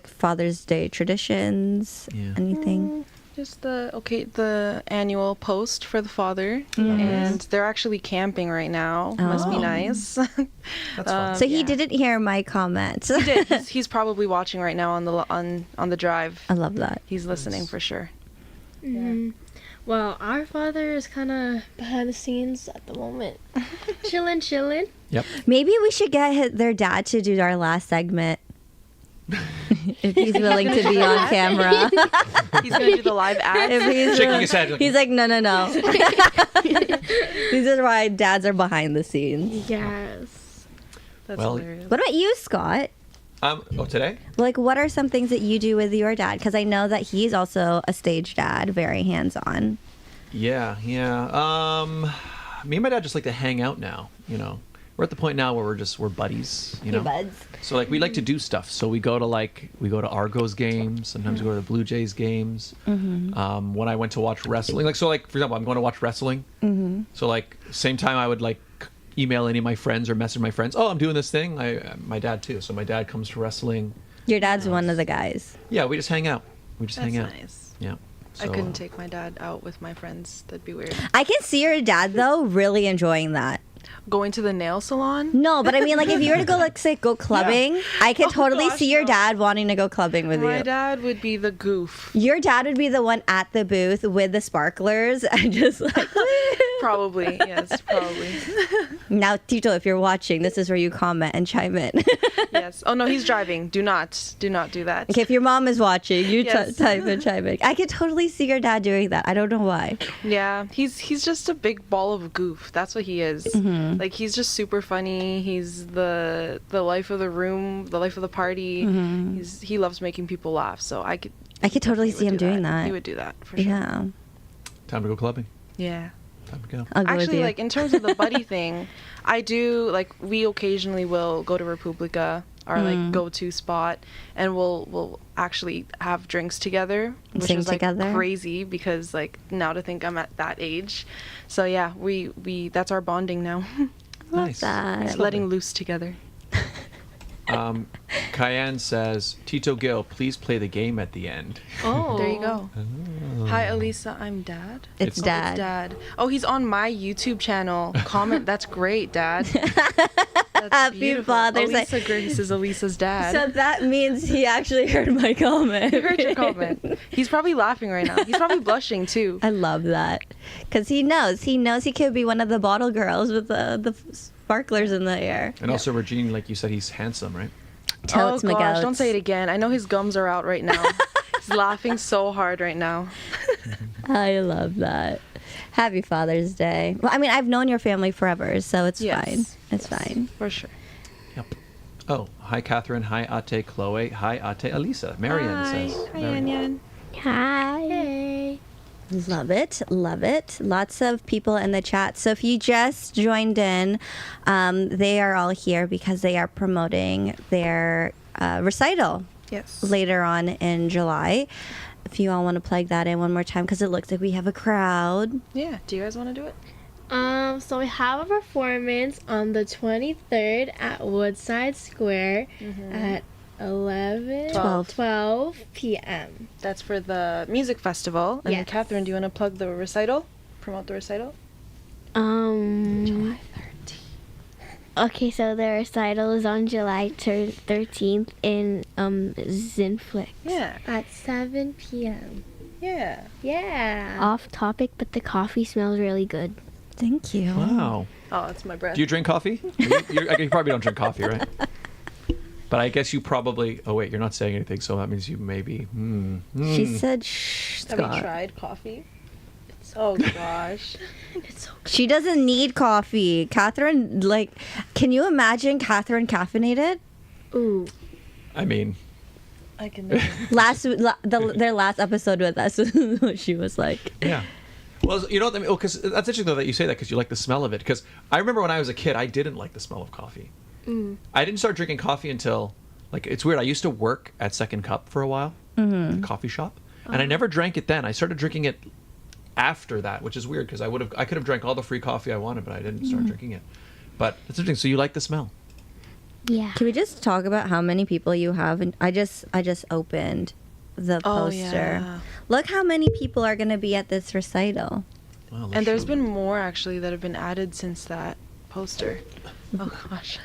Father's Day traditions? Yeah. Anything? Just the annual post for the father, and they're actually camping right now. Must be nice. That's fun. So he didn't hear my comments. He did. He's probably watching right now on the drive. I love that. He's listening for sure. Well, our father is kind of behind the scenes at the moment. chilling. Yep. Maybe we should get their dad to do our last segment. If he's willing to be on camera. He's gonna do the live ad. If he's, Shaking his head. he's like, no. These are why dads are behind the scenes. Yes. That's Well- hilarious. What about you, Scott? Today? Like, what are some things that you do with your dad? Because I know that he's also a stage dad, very hands-on. Yeah. Me and my dad just like to hang out now, you know. We're at the point now where we're buddies, you know. buds. So like we like to do stuff. So we go to Argos games. Sometimes we go to the Blue Jays games. When I went to watch wrestling, for example, I'm going to watch wrestling. So like same time I would like email any of my friends or message my friends. Oh, I'm doing this thing. My dad too. So my dad comes to wrestling. Your dad's one of the guys. Yeah, we just hang out. That's hang out. nice. Yeah. I So, couldn't take my dad out with my friends. That'd be weird. I can see your dad though really enjoying that. Going to the nail salon? No, but I mean, like, if you were to go, like, say, go clubbing, I could Oh, totally gosh, see your no. dad wanting to go clubbing with My you. dad would be the goof. Your dad would be the one at the booth with the sparklers and just like. Probably, yes, probably. Now, Tito, if you're watching, this is where you comment and chime in. Yes. Oh no, he's driving. Do not do that. Okay, if your mom is watching, you Yes. type and chime in. I could totally see your dad doing that. I don't know why. Yeah, he's just a big ball of goof. That's what he is. Like he's just super funny. He's the life of the room, the life of the party. He loves making people laugh. So I could Totally he see would him do doing that. He would do that for sure. Yeah. time to go clubbing. Yeah. Time to go. I'll go with Actually, you. like in terms of the buddy thing, I do like we occasionally will go to Republica, our like go-to spot, and we'll actually have drinks together, which Sing is like together. crazy because like now to think I'm at that age. So yeah, we that's our bonding now. Nice. that. Just letting loose together. Cayenne says, Tito Gill, please play the game at the end. Oh. There you go. Hi, Alyssa. I'm Dad. It's It's- dad. It's Dad. Oh, he's on my YouTube channel. Comment. That's great, Dad. That's Happy beautiful. Father's Day. Alyssa Grace is Alyssa's dad. So that means he actually heard my comment. I heard your comment. He's probably laughing right now. He's probably blushing too. I love that. Because he knows he could be one of the bottle girls with the sparklers in the air. And also, Regine, like you said, he's handsome, right? Totes oh gosh, McGoats. don't say it again. I know his gums are out right now. He's laughing so hard right now. I love that. Happy Father's Day. Well, I mean, I've known your family forever, so it's Yes. fine. It's fine. For sure. Yep. Oh, hi, Catherine. Hi, Ate Chloe. Hi, Ate Alyssa. Marianne says. Hi, Marianne. Yan. Hi. Hey. Love it. Love it. Lots of people in the chat. So if you just joined in, they are all here because they are promoting their recital Yes. later on in July. If you all want to plug that in one more time, because it looks like we have a crowd. Yeah. Do you guys want to do it? So we have a performance on the 23rd at Woodside Square at 12 p.m. That's for the music festival. And Yes. Catherine, do you want to plug the recital? Promote the recital? July 13th. Okay, so the recital is on July 13th in Zinflix. Yeah. at 7 p.m. Yeah. Yeah. Off topic, but the coffee smells really good. Thank you. Wow. Oh, that's my breath. Do you drink coffee? You probably don't drink coffee, right? But I guess you probably. Oh wait, you're not saying anything, so that means you maybe. She said, shh, Have you Scott. tried coffee? Oh gosh. She doesn't need coffee. Catherine, like, can you imagine Catherine caffeinated? Ooh. I mean, I can. Their last episode with us, she was like, yeah. Well, you know what I mean? Oh, because that's interesting though that you say that because you like the smell of it. Because I remember when I was a kid, I didn't like the smell of coffee. I didn't start drinking coffee until, like, it's weird. I used to work at Second Cup for a while, a coffee shop, and I never drank it then. I started drinking it after that, which is weird because I could have drank all the free coffee I wanted, but I didn't start drinking it. But it's interesting. So you like the smell? Yeah. can we just talk about how many people you have? And I just opened the poster. yeah. Look how many people are going to be at this recital. Well, And there's been more actually that have been added since that poster. Oh gosh.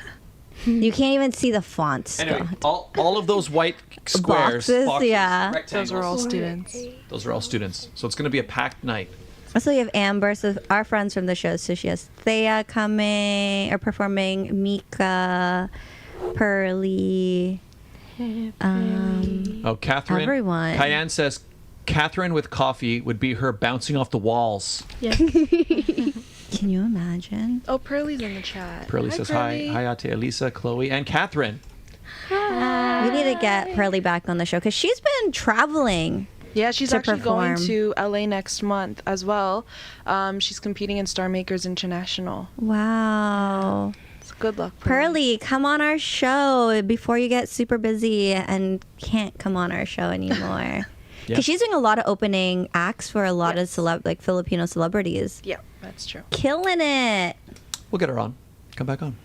You can't even see the fonts. Anyway, Scott. all of those white squares, Boxes, yeah. rectangles, Those are all students. those are all students. So it's going to be a packed night. So we have Amber, so our friends from the show. So she has Thea coming or performing, Mika, Pearly, Oh, Catherine. Everyone. Cayenne says Catherine with coffee would be her bouncing off the walls. Yeah. Can you imagine? Oh, Pearly's in the chat. Pearly says hi. Hi out to Alyssa, Chloe, and Catherine. We need to get Pearly back on the show because she's been traveling. Yeah, she's to actually going perform. to LA next month as well. She's competing in Star Makers International. Wow. So good luck, Pearly, come on our show before you get super busy and can't come on our show anymore. Because Yeah. she's doing a lot of opening acts for a lot of like Filipino celebrities. Yeah, that's true. Killing it. We'll get her on. Come back on.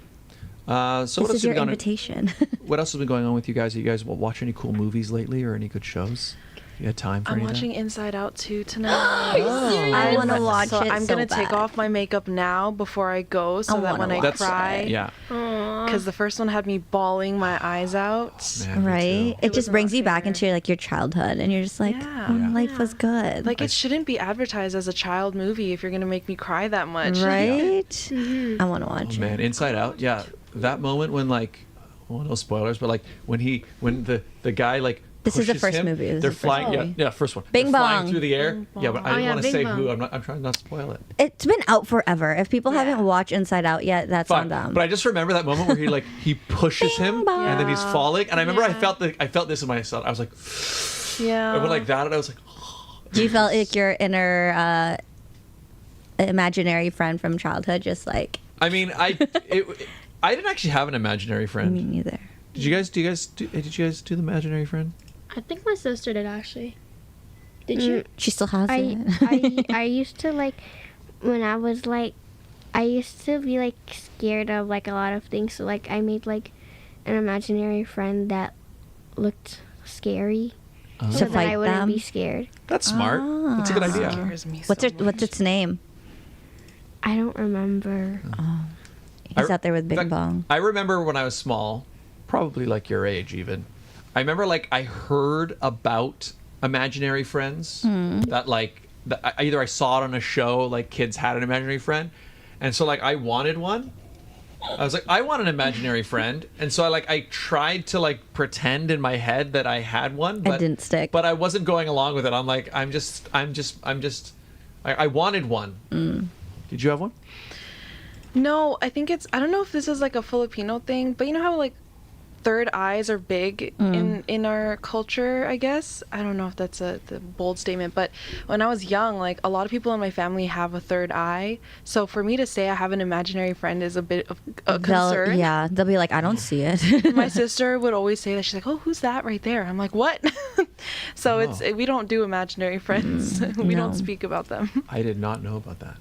So This what else is has your been going on? invitation. What else has been going on with you guys? Have you guys watch any cool movies lately or any good shows? You had time for I'm any of that? watching Inside Out 2 tonight. I want to watch so it I'm so gonna take bad. off my makeup now before I go, so I that wanna when I watch cry, it. Yeah. because the first one had me bawling my eyes out. Man, me Right? too. It was just a brings lot you back fair. into like your childhood and you're just like, Yeah. oh, life was good. Like it shouldn't be advertised as a child movie if you're gonna make me cry that much. right? I want to watch Oh, man, it. Inside Out. Yeah, that moment when like, well, no spoilers, but like when the guy like. This is the pushes first him, movie. This is They're the first flying. movie. Yeah, first one. Bing They're flying bong. through the air. Bing Yeah, but I Oh, didn't yeah, want to Bing say bong. who. I'm trying not to spoil it. It's been out forever. If people Yeah. haven't watched Inside Out yet, that's Fine. on them. But I just remember that moment where he pushes Bing him bong. and then he's falling. And I remember Yeah. I felt this in myself. I was like, Yeah. I went like that, and I was like, Do you feel like your inner imaginary friend from childhood just like I mean, I didn't actually have an imaginary me friend. neither? Did you guys do the imaginary friend? I think my sister did actually. Did you? She still has I, it. I used to like when I was like I used to be like scared of like a lot of things, so like I made like an imaginary friend that looked scary To so that fight I wouldn't them? be scared. That's smart. That's a good idea. Scares me What's so it? What's much. its name? I don't remember. He's I- out there with in Bing fact, Bong. I remember when I was small, probably like your age even. I remember like I heard about imaginary friends that like either I saw it on a show, like kids had an imaginary friend, and so like I wanted one. I was like, I want an imaginary friend, and so I tried to like pretend in my head that I had one, but didn't stick. But I wasn't going along with it. I'm like, I wanted one. Did you have one? No, I think I don't know if this is like a Filipino thing, but you know how like third eyes are big in our culture, I guess. I don't know if that's the bold statement, but when I was young, like a lot of people in my family have a third eye. So for me to say I have an imaginary friend is a bit of a concern. They'll be like, I don't see it. My sister would always say that. She's like, "Oh, who's that right there?" I'm like, "What?" So we don't do imaginary friends. We no. don't speak about them. I did not know about that.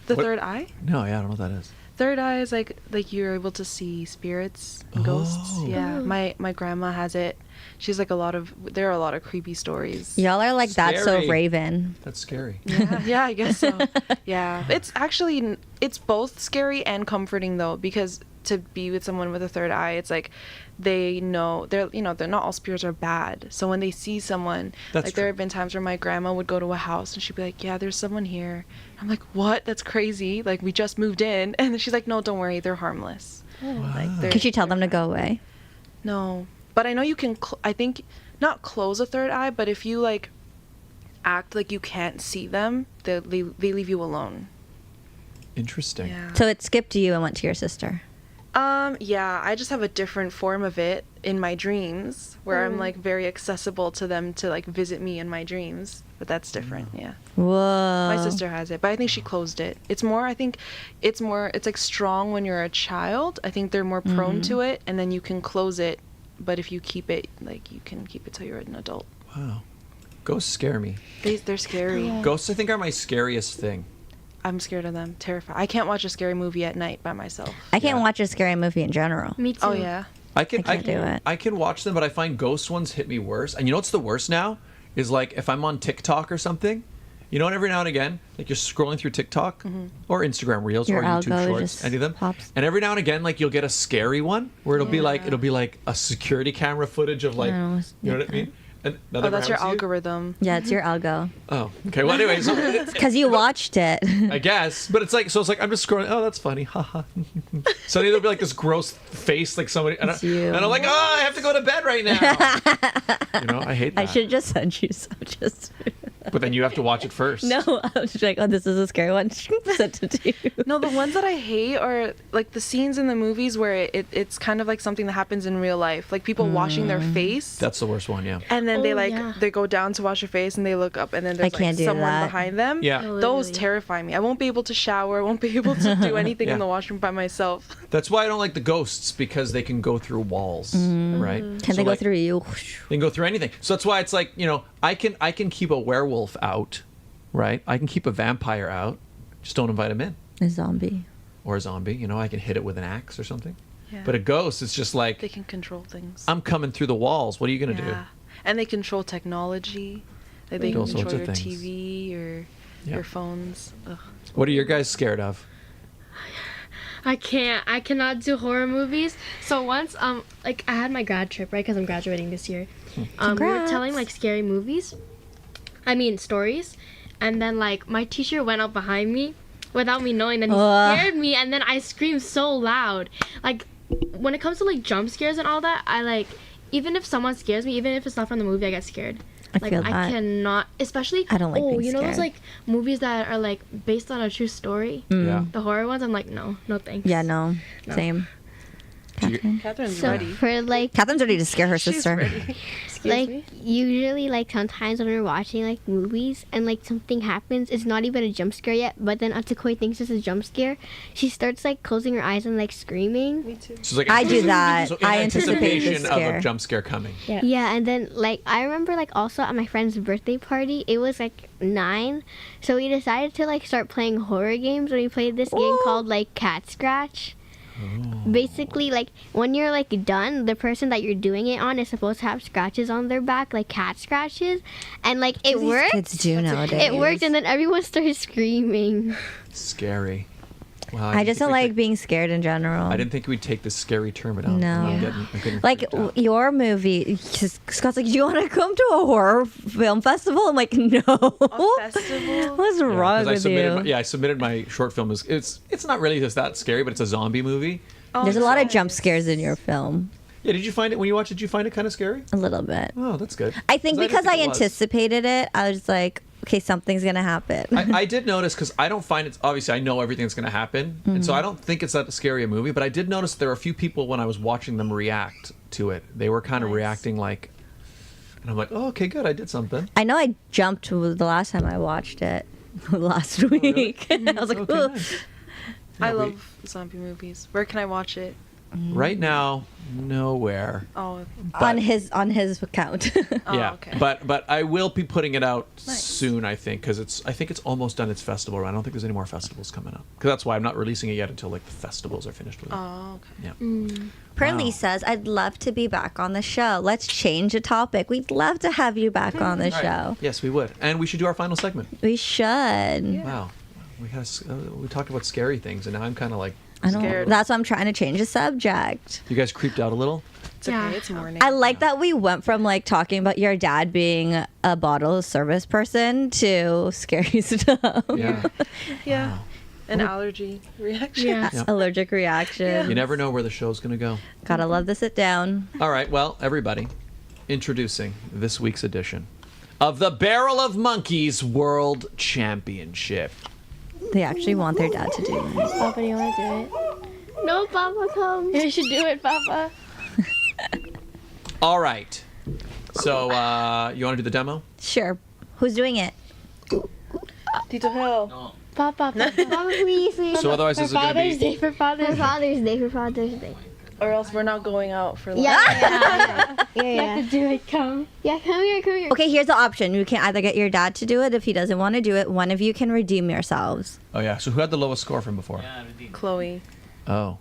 The What- third eye? No, yeah, I don't know what that is. Third eye is like you're able to see spirits and ghosts. Oh. Yeah, my grandma has it. She's like there are a lot of creepy stories. Y'all are like That's So Scary. Raven. That's scary. Yeah, I guess so. Yeah, it's both scary and comforting though, because to be with someone with a third eye, it's like they know they're not all spirits are bad. So when they see someone, That's like true. there have been times where my grandma would go to a house and she'd be like, "Yeah, there's someone here." I'm like, "What? That's crazy! Like we just moved in," and then she's like, "No, don't worry, they're harmless." Like, they're- Could you tell them to they're go away? No, but I know you can. I think not close a third eye, but if you like act like you can't see them, they leave you alone. Interesting. Yeah. So it skipped you and went to your sister. Yeah, I just have a different form of it in my dreams where I'm like very accessible to them to like visit me in my dreams, but that's different. Yeah. Whoa. My sister has it, but I think she closed it. It's like strong when you're a child. I think they're more prone to it, and then you can close it, but if you keep it, like you can keep it till you're an adult. Wow. Ghosts scare me. They're scary. Ghosts, I think, are my scariest thing. I'm scared of them. Terrified. I can't watch a scary movie at night by myself. I can't Yeah. watch a scary movie in general. Me too. Oh yeah. I can can't do it. I can watch them, but I find ghost ones hit me worse. And you know what's the worst now is like if I'm on TikTok or something. You know, and every now and again, like you're scrolling through TikTok or Instagram Reels Your or YouTube algo Shorts, just any of them, pops. and every now and again, like you'll get a scary one where it'll be like a security camera footage of like, Oh, you know what I mean? And Oh, that's your algorithm. Yeah, it's your algo. Oh, okay. Well, anyway, so Because you watched it. I guess, but it's like I'm just scrolling. Oh, that's funny. Haha. Suddenly there'll be like this gross face, like somebody, and, It's you. and I'm like, oh, I have to go to bed right now. You know, I hate that. I should just send you some. Just But then you have to watch it first. no, I was just like, oh, this is a scary one. Sent it to you. No, the ones that I hate are like the scenes in the movies where it's kind of like something that happens in real life, like people washing their face. That's the worst one. Yeah. And then they yeah. they go down to wash their face and they look up and then there's can't like do someone that. behind them. Yeah. No, Those literally. terrify me. I won't be able to shower. I won't be able to do anything Yeah. in the washroom by myself. That's why I don't like the ghosts because they can go through walls, right? Can So, they go like, through you? They can go through anything. So that's why it's like, you know, I can keep a werewolf out, right? I can keep a vampire out. Just don't invite him in. A zombie. Or a zombie, you know, I can hit it with an axe or something. Yeah. But a ghost is just like, They can control things. I'm coming through the walls. What are you going to Yeah. And they control technology. Like they Do all can sorts control of your things. TV or Yeah. your phones. Ugh. do? What are your guys scared of? I cannot do horror movies. So once, like I had my grad trip, right? Because I'm graduating this year. We were Congrats. telling like scary movies. I mean stories, and then like my teacher went up behind me, without me knowing. Then he scared me, and then I screamed so loud. Like when it comes to like jump scares and all that, I like even if someone scares me, even if it's not from the movie, I get scared. I Like feel I that. cannot, especially. I don't like being you know those scared. like movies that are like based on a true story. Yeah. The horror ones, I'm like, no thanks. Yeah, no. Same. Do you- Catherine. Catherine's So ready. for like Catherine's ready to scare her She's sister. ready. like usually like sometimes when we're watching like movies and like something happens, it's not even a jump scare yet, but then Atakoi thinks it's a jump scare. She starts like closing her eyes and like screaming. Me too. So it's like I do that. So in I anticipate the anticipation of a scare. jump scare coming. Yeah, and then like I remember like also at my friend's birthday party, it was like 9, so we decided to like start playing horror games. And we played this game called like Cat Scratch. Basically, like when you're like done, the person that you're doing it on is supposed to have scratches on their back, like cat scratches, and like it These worked. kids do nowadays. It worked, and then everyone started screaming. Scary. Wow, I just don't didn't think like we'd being scared in general. I didn't think we'd take this scary term, but I'm No. I'm getting Like freaked out. your movie, Scott's like, do you want to come to a horror film festival? I'm like, no. A festival? What's Yeah, wrong 'cause I with submitted you? I submitted my short film. It's not really just that scary, but it's a zombie movie. Oh, There's a lot of nice. jump scares in your film. Yeah, did you find it when you watched it? Did you find it kind of scary? A little bit. Oh, that's good. I think 'Cause because didn't I think it was. anticipated it, I was like, okay, something's gonna happen. I did notice because I don't find it. Obviously, I know everything's going to happen, and so I don't think it's that scary a movie. But I did notice there were a few people when I was watching them react to it. They were kind of Nice. reacting like, and I'm like, oh, okay, good, I did something. I know I jumped the last time I watched it last week. I was like, Okay, ooh. nice. I Yeah, we- love zombie movies. Where can I watch it? Right now, nowhere. Oh, on his account. oh Yeah, okay. but I will be putting it out Nice. soon. I think because I think it's almost done its festival run. I don't think there's any more festivals coming up. Because that's why I'm not releasing it yet until like the festivals are finished with it. Oh, okay. Yeah. Pearlie Wow. says, I'd love to be back on the show. Let's change the topic. We'd love to have you back on the All right. show. Yes, we would, and we should do our final segment. We should. Wow, we talked about scary things, and now I'm kind of like, I don't. Scared. That's why I'm trying to change the subject. you guys creeped out a little. It's okay. Yeah. It's morning. I like that we went from like talking about your dad being a bottle service person to scary stuff. Yeah. yeah. An allergy reaction. Yeah. Yeah. Allergic reaction. You never know where the show's gonna go. Gotta love the sit down. All right, well, everybody, introducing this week's edition of the Barrel of Monkeys World Championship. They actually want their dad to do it. Papa, do you want to do it? No, Papa, come. You should do it, Papa. All right. So, you want to do the demo? Sure. Who's doing it? Tito Hill. Papa, Papa. Papa, please, please. So otherwise, For this is going to Father's be. Day, for Father's For Day. Father's Day, for Father's Day. Or else we're not going out for lunch. Yeah, You have to do it, come. Yeah, come here, come here. Okay, here's the option. You can either get your dad to do it. If he doesn't want to do it, one of you can redeem yourselves. Oh yeah. So who had the lowest score from before? Chloe. Oh.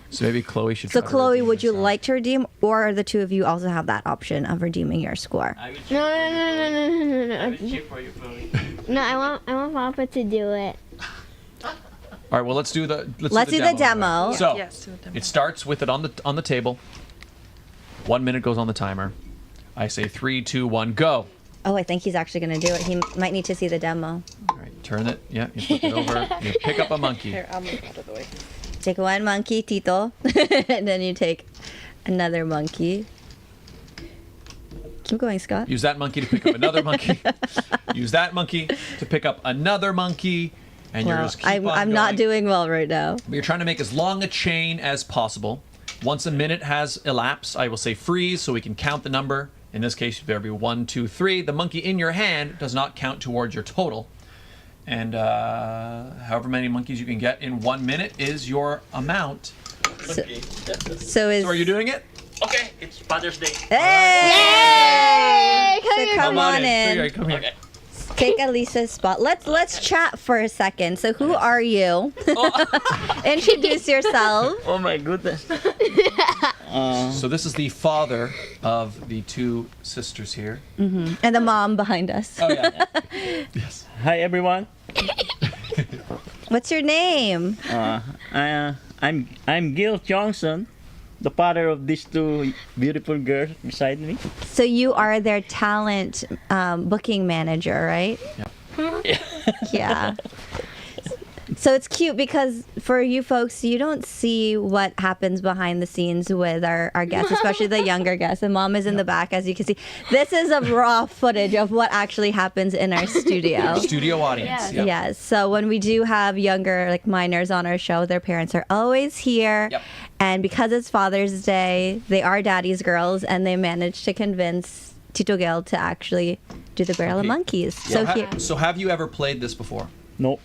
So maybe Chloe should. So try to Chloe, redeem would you herself. like to redeem, or the two of you also have that option of redeeming your score? I will check, No, I no. will check for you, Chloe. No, I want Papa to do it. All right. Well, let's do the demo. So Yes, do the demo. it starts with it on the table. 1 minute goes on the timer. I say 3, 2, 1, go. Oh, I think he's actually going to do it. He might need to see the demo. All right. Turn it. Yeah. You flip it over. You pick up a monkey. Here, I'll move out of the way. Take one monkey, Tito, and then you take another monkey. Keep going, Scott. Use that monkey to pick up another monkey. Use that monkey to pick up another monkey. And you're Well, just keep I'm on not going. doing well right now. But you're trying to make as long a chain as possible. Once a minute has elapsed, I will say freeze so we can count the number. In this case, there'll be 1, 2, 3. The monkey in your hand does not count towards your total. And however many monkeys you can get in 1 minute is your amount. Okay. So is. So are you doing it? Okay, it's Father's Day. Hey! So come on Here, in. come here. Okay. Take Alyssa's spot. Let's chat for a second. So who are you? Introduce yourself. Oh my goodness. So this is the father of the two sisters here. And the mom behind us. Oh yeah. Yes. Hi everyone. What's your name? I'm Gil Tiongson, the father of these two beautiful girls beside me. So you are their talent booking manager, right? Yeah. So it's cute because for you folks, you don't see what happens behind the scenes with our guests, especially the younger guests. And mom is in the back, as you can see. This is a raw footage of what actually happens in our studio. Studio audience. Yep. Yes. So when we do have younger, like minors on our show, their parents are always here. Yep. And because it's Father's Day, they are daddy's girls, and they managed to convince Tito Gil to actually do the Barrel of Okay. Monkeys. So, So here. so have you ever played this before? No,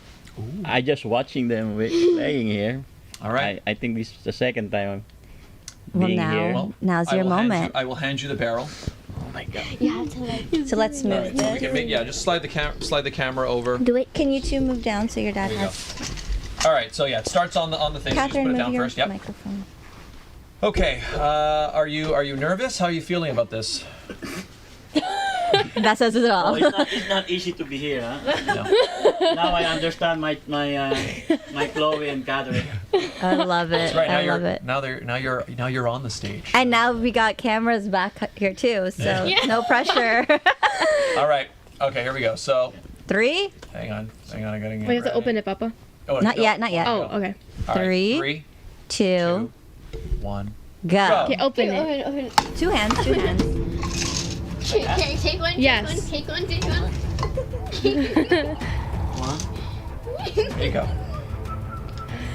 I just watching them playing here. All right. I think this is the second time I'm Well, being now, here. Well, now's I your will hand moment. I will hand you the barrel. Oh my god. You have to like So let's All move right. So we this. can make, just slide the camera over. Do it. Can you two move down so your dad There you has? All right. So yeah, it starts on the thing. So you just Catherine, put it move down your first. Yep. microphone. Okay. Are you nervous? How are you feeling about this? That says it all. Oh, it's not easy to be here, huh? No. Now I understand my Chloe and Catherine. I love it. That's right. Now I love it. Now you're on the stage. And now we got cameras back here too, so Yeah. no pressure. All right. Okay. Here we go. So 3, hang on. I gotta get We have to ready. open it, Papa. Oh, not no. yet, not yet. Oh, okay. All right, 3, 3, 2, 1. go. Okay, open it. open. 2 hands, 2 hands. Can you take one? Yes. Take one. Take one. There you go.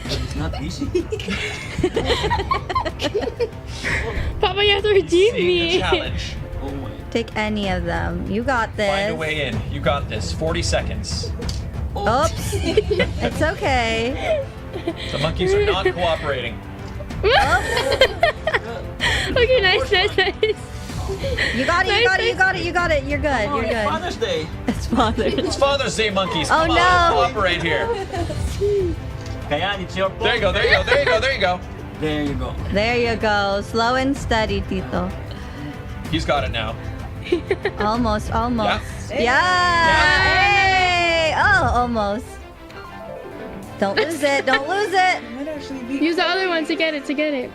It's not easy. Papa, you have to redeem See the me. challenge. Oh my. Take any of them. You got this. Find a way in. You got this. 40 seconds. Oops. It's okay. The monkeys are not cooperating. Okay, nice. You got it, you got it, you got it, you got it. You're good, you're good. Father's Day. It's Father. It's Father's Day, monkeys. Oh, Come on, no. cooperate here. Kayan, it's your There you go, there you go, there you go, there you go. There you go. There you go. Slow and steady, Tito. He's got it now. Almost. Yeah. Yeah. Hey. Oh, almost. Don't lose it. Don't lose it. Use the other one to get it.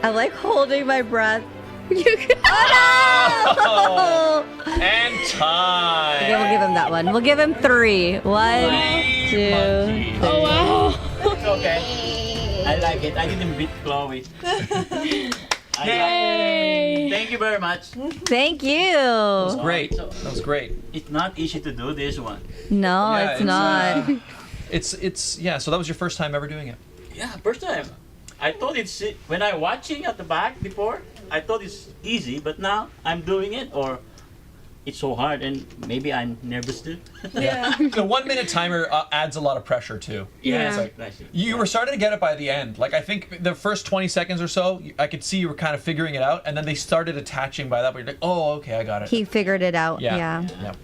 I like holding my breath. You can- Oh no! And time. Okay, we'll give him that one. We'll give him 3. 1, 2. Monkeys. Oh wow. It's okay. I like it. I didn't beat Chloe. I like Yay. it. Thank you very much. Thank you. Great. That was great. It's not easy to do this one. No, Yeah, it's not. It's yeah. So that was your first time ever doing it. Yeah, first time. I thought it's when I watching at the back before. I thought it's easy, but now I'm doing it, or it's so hard, and maybe I'm nervous too. The 1 minute timer adds a lot of pressure too. Yeah. It's like, I see. you were starting to get it by the end. Like I think the first 20 seconds or so, I could see you were kind of figuring it out, and then they started attaching by that. But you're like, oh, okay, I got it. He figured it out. Yeah. Yeah.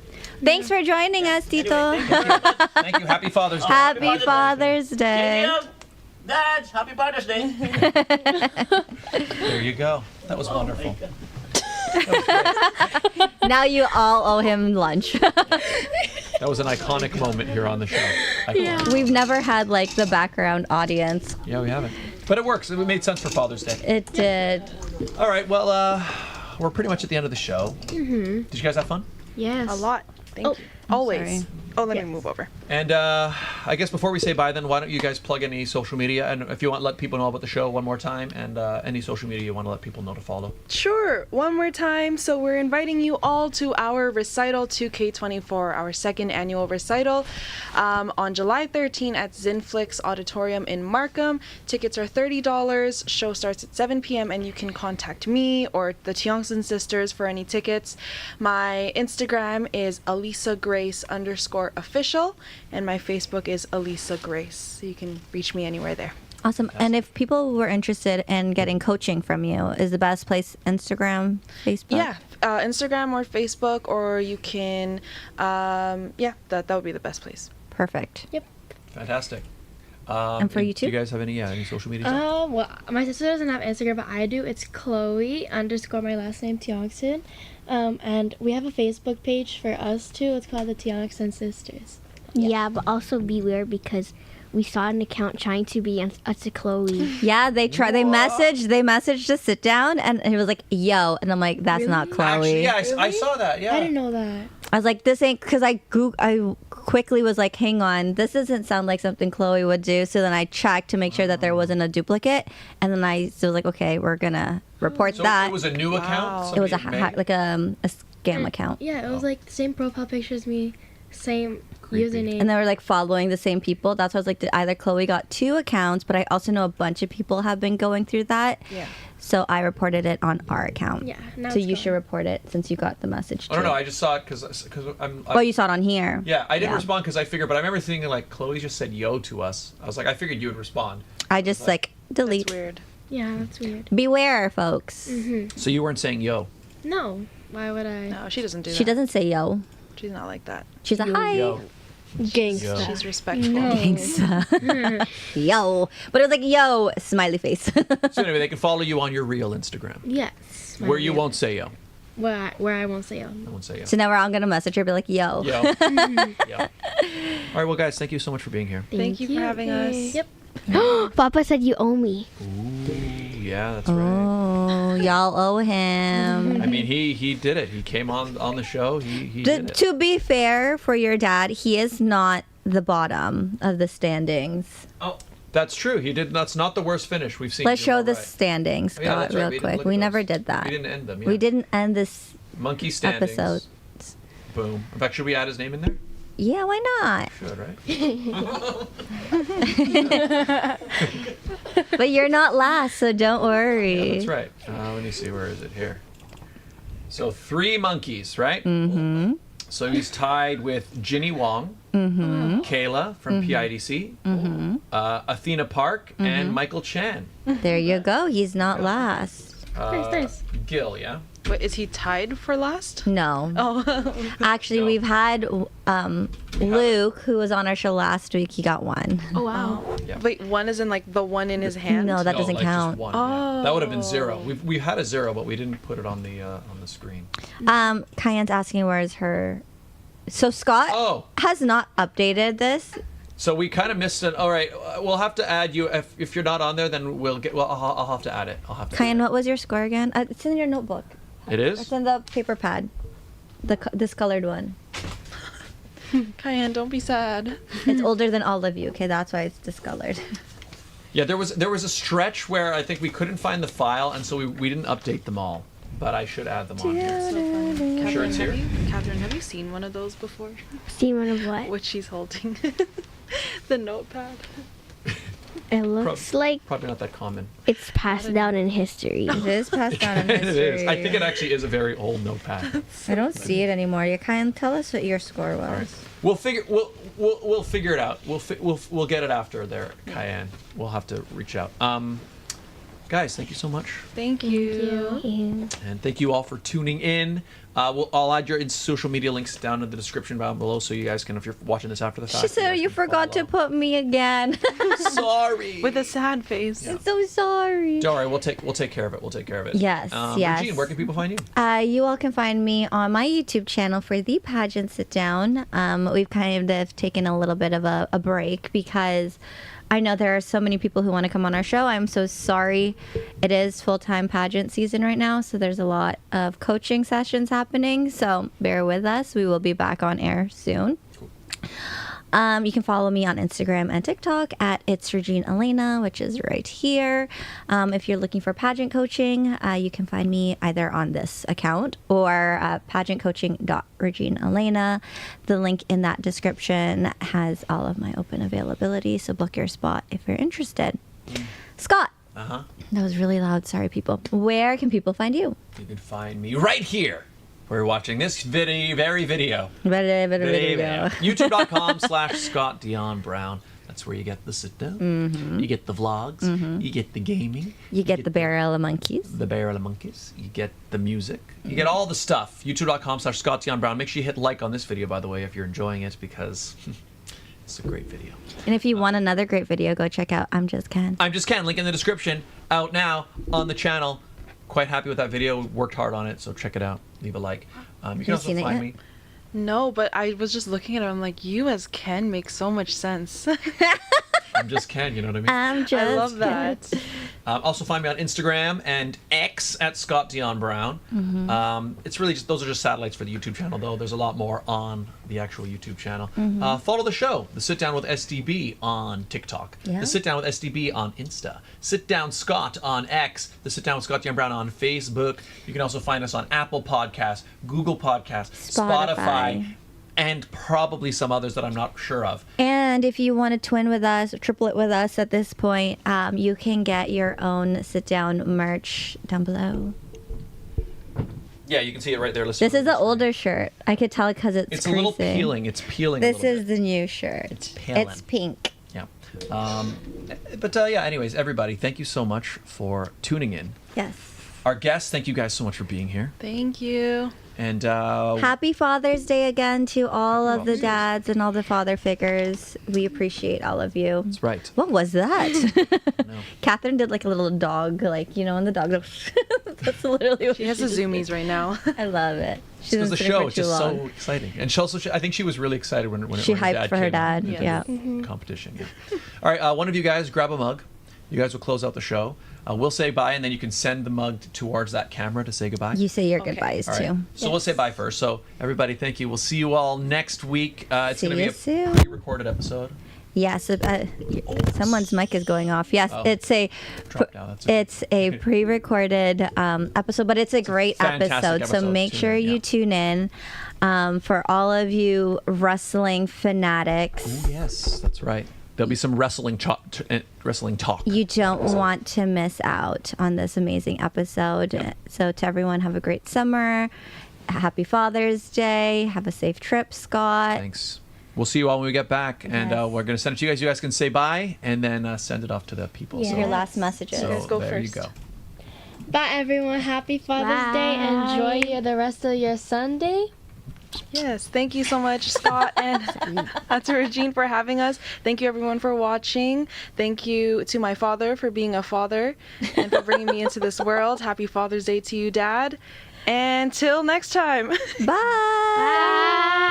Thanks for joining us, Tito. Anyway, thank you very much. Thank you. Happy Father's Day. Happy Father's Check Day. me out. Dads, happy Father's Day. There you go. That was wonderful. Now you all owe him lunch. That was an iconic moment here on the show. Iconic. We've never had like the background audience. Yeah, we haven't. But it works. It made sense for Father's Day. It did. All right. Well, we're pretty much at the end of the show. Mm-hmm. Did you guys have fun? Yes. A lot. Thank you. Always. Oh, let me move over. And I guess before we say bye, then why don't you guys plug any social media, and if you want, let people know about the show one more time, and any social media you want to let people know to follow. Sure. One more time. So we're inviting you all to our recital 2K24, our second annual recital, on July 13 at Zinflix Auditorium in Markham. Tickets are $30. Show starts at 7 p.m. and you can contact me or the Tiongson sisters for any tickets. My Instagram is AlyssaGrace_official, and my Facebook is Alyssa Grace. So you can reach me anywhere there. Awesome. And if people were interested in getting coaching from you, is the best place Instagram, Facebook? Yeah, Instagram or Facebook, or you can, that would be the best place. Perfect. Yep. Fantastic. And for you too? Do you guys have any social media? stuff? Well, my sister doesn't have Instagram, but I do. It's Chloe_ my last name, Tiongson. And we have a Facebook page for us too. It's called the Tiongson Sisters. Yeah, but also beware because we saw an account trying to be a Chloe. Yeah, they tried. They messaged to sit down, and it was like, "Yo," and I'm like, "That's not Chloe." Actually, yeah, I saw that. Yeah. I didn't know that. I was like, "This ain't," because I quickly was like, "Hang on, this doesn't sound like something Chloe would do." So then I checked to make sure that there wasn't a duplicate, and then I was like, "Okay, we're gonna report So that." it was a new account. It was a somebody made? a scam account. Yeah, it was like the same profile picture as me, same Creepy. username. And they were like following the same people. That's why I was like, either Chloe got 2 accounts, but I also know a bunch of people have been going through that. Yeah. So I reported it on our account. Yeah, now So it's you gone. should report it since you got the message too. I don't know. I just saw it because I'm. Oh, you saw it on here. Yeah, I didn't Yeah. respond because I figured, but I remember thinking like Chloe just said yo to us. I was like, I figured you would respond. I just like delete. That's weird. Yeah, that's weird. Beware, folks. So you weren't saying yo. No, why would I? No, she doesn't do that. She doesn't say yo. She's not like that. She's a hi. Yo. Gangsta. She's respectful. No. Thanks. Yo. But it was like, yo, smiley face. So anyway, they can follow you on your real Instagram, Yes. where you won't say yo. Where I won't say I won't say yo. So now we're all going to message her, be like, yo. Yo. Yo. All right, well, guys, thank you so much for being here. Thank you for having us. Yep. Papa said you owe me. Ooh, yeah, that's right. Oh, y'all owe him. I mean, he did it. He came on the show. He did it. To be fair for your dad, he is not the bottom of the standings. Oh, that's true. He did. That's not the worst finish we've seen. Let's You're show all the right. standings, Oh, yeah, Scott, that's right. real We didn't quick. look We at never those. did that. We didn't end them. Yeah. We didn't end this Monkey standings. episode. Boom. In fact, should we add his name in there? Yeah, why not? Should, right? But you're not last, so don't worry. Yeah, that's right. Let me see. Where is it? Here. So 3 monkeys, right? Mm-hmm. So he's tied with Ginny Wong, Kayla from PIDC, Athena Park, and Michael Chan. There you go. He's not last. Nice. Gil, yeah? Wait, is he tied for last? No. Oh. Actually, No. we've had Luke, who was on our show last week. He got 1. Oh wow. Wait, one is in like the one in his hand? No, that doesn't like just count. one, yeah. That would have been 0. We had a 0, but we didn't put it on the screen. Cayenne's asking where's her. So Scott Oh. has not updated this. So we kind of missed it. All right, we'll have to add you. If you're not on there, then we'll get. Well, I'll have to add it. I'll have to. Cayenne, what was your score again? It's in your notebook. It is. It's in the paper pad. This colored one. Cayenne, don't be sad. It's older than all of you. Okay, that's why it's discolored. Yeah, there was a stretch where I think we couldn't find the file, and so we didn't update them all. But I should add them on here. Sure, it's here. Catherine, have you seen one of those before? See one of what? What she's holding. The notepad. It looks like Probably not that common. it's passed down in history. It is passed down in It history. is. I think it actually is a very old notepad. I don't see it anymore. You Cayenne, tell us what your score was. All right. We'll figure it out. We'll get it after there, Cayenne. We'll have to reach out. Guys, thank you so much. Thank you. And thank you all for tuning in. I'll add your social media links down in the description down below so you guys can, if you're watching this after the fact. She said you forgot to put me again. Sorry. With a sad face. I'm so sorry. Don't worry, we'll take care of it. We'll take care of it. Yes, yes. Regine, where can people find you? You all can find me on my YouTube channel for the pageant sit down. We've kind of taken a little bit of a break because I know there are so many people who want to come on our show. I'm so sorry. It is full-time pageant season right now, so there's a lot of coaching sessions happening. So bear with us. We will be back on air soon. You can follow me on Instagram and TikTok at It's Regine Alaina, which is right here. If you're looking for pageant coaching, you can find me either on this account or pageantcoaching.reginealaina. The link in that description has all of my open availability, so book your spot if you're interested. Scott. Uh-huh. That was really loud. Sorry, people. Where can people find you? You can find me right here. We're watching this video. Video. YouTube.com/Scott Dion Brown. That's where you get the sit down. You get the vlogs. You get the gaming. You get the barrel of monkeys. The barrel of monkeys. You get the music. You get all the stuff. YouTube.com/Scott Dion Brown. Make sure you hit like on this video, by the way, if you're enjoying it, because it's a great video. And if you want another great video, go check out I'm Just Ken. I'm Just Ken. Link in the description. Out now on the channel. Quite happy with that video. Worked hard on it, so check it out. Leave a like. You can also seen it find yet? me. No, but I was just looking at it. I'm like, you as Ken make so much sense. I'm Just Ken, you know what I mean? I'm Just I love that. Also find me on Instagram and X at Scott Dion Brown. It's really just, those are just satellites for the YouTube channel, though. There's a lot more on the actual YouTube channel. Follow the show, The Sit Down with SDB on TikTok. Yeah. The Sit Down with SDB on Insta. Sit Down Scott on X. The Sit Down with Scott Dion Brown on Facebook. You can also find us on Apple Podcasts, Google Podcasts, Spotify, and probably some others that I'm not sure of. And if you want to twin with us or triplet with us at this point, you can get your own sit down merch down below. Yeah, you can see it right there. Listen. This is the older shirt. I could tell because it's It's creasing. a little peeling. It's peeling. This a little is the new shirt. It's peeling. It's pink. Yeah. Anyways, everybody, thank you so much for tuning in. Yes. Our guests, thank you guys so much for being here. Thank you. And Happy Father's Day again to all Happy of the Father's Day. dads and all the father figures. We appreciate all of you. that's right. What was that? No. Catherine did like a little dog, like, you know, and the dog goes, that's literally what She has the just zoomies did. right now. I love it. She's Because been the sitting show for is too just long. so exciting. And she also, I think she was really excited when She her hyped dad for her came dad. into Yeah. the competition. Yeah. All right, one of you guys grab a mug. You guys will close out the show. We'll say bye, and then you can send the mug towards that camera to say goodbye. You say your Okay. goodbyes All right. too. So we'll say bye first. So everybody, thank you. We'll see you all next week. It's See going to be you a soon. pre-recorded episode. Yes, someone's mic is going off. Yes, Oh. it's a Dropped out. That's okay. it's a pre-recorded episode, but it's a great fantastic episode. So episode. make Tune sure in, you yeah. tune in. For all of you wrestling fanatics, Oh, yes, that's right. There'll be some wrestling talk. you don't want to miss out on this amazing episode. So to everyone, have a great summer. Happy Father's Day. Have a safe trip, Scott. Thanks. We'll see you all when we get back, and Yes. we're going to send it to you guys. You guys can say bye, and then send it off to the people. Your last messages. So You guys go there first. you go. Bye, everyone. Happy Father's Day. Enjoy the rest of your Sunday. Yes, thank you so much, Scott and to Regine for having us. Thank you, everyone, for watching. Thank you to my father for being a father and for bringing me into this world. Happy Father's Day to you, Dad. And till next time. Bye.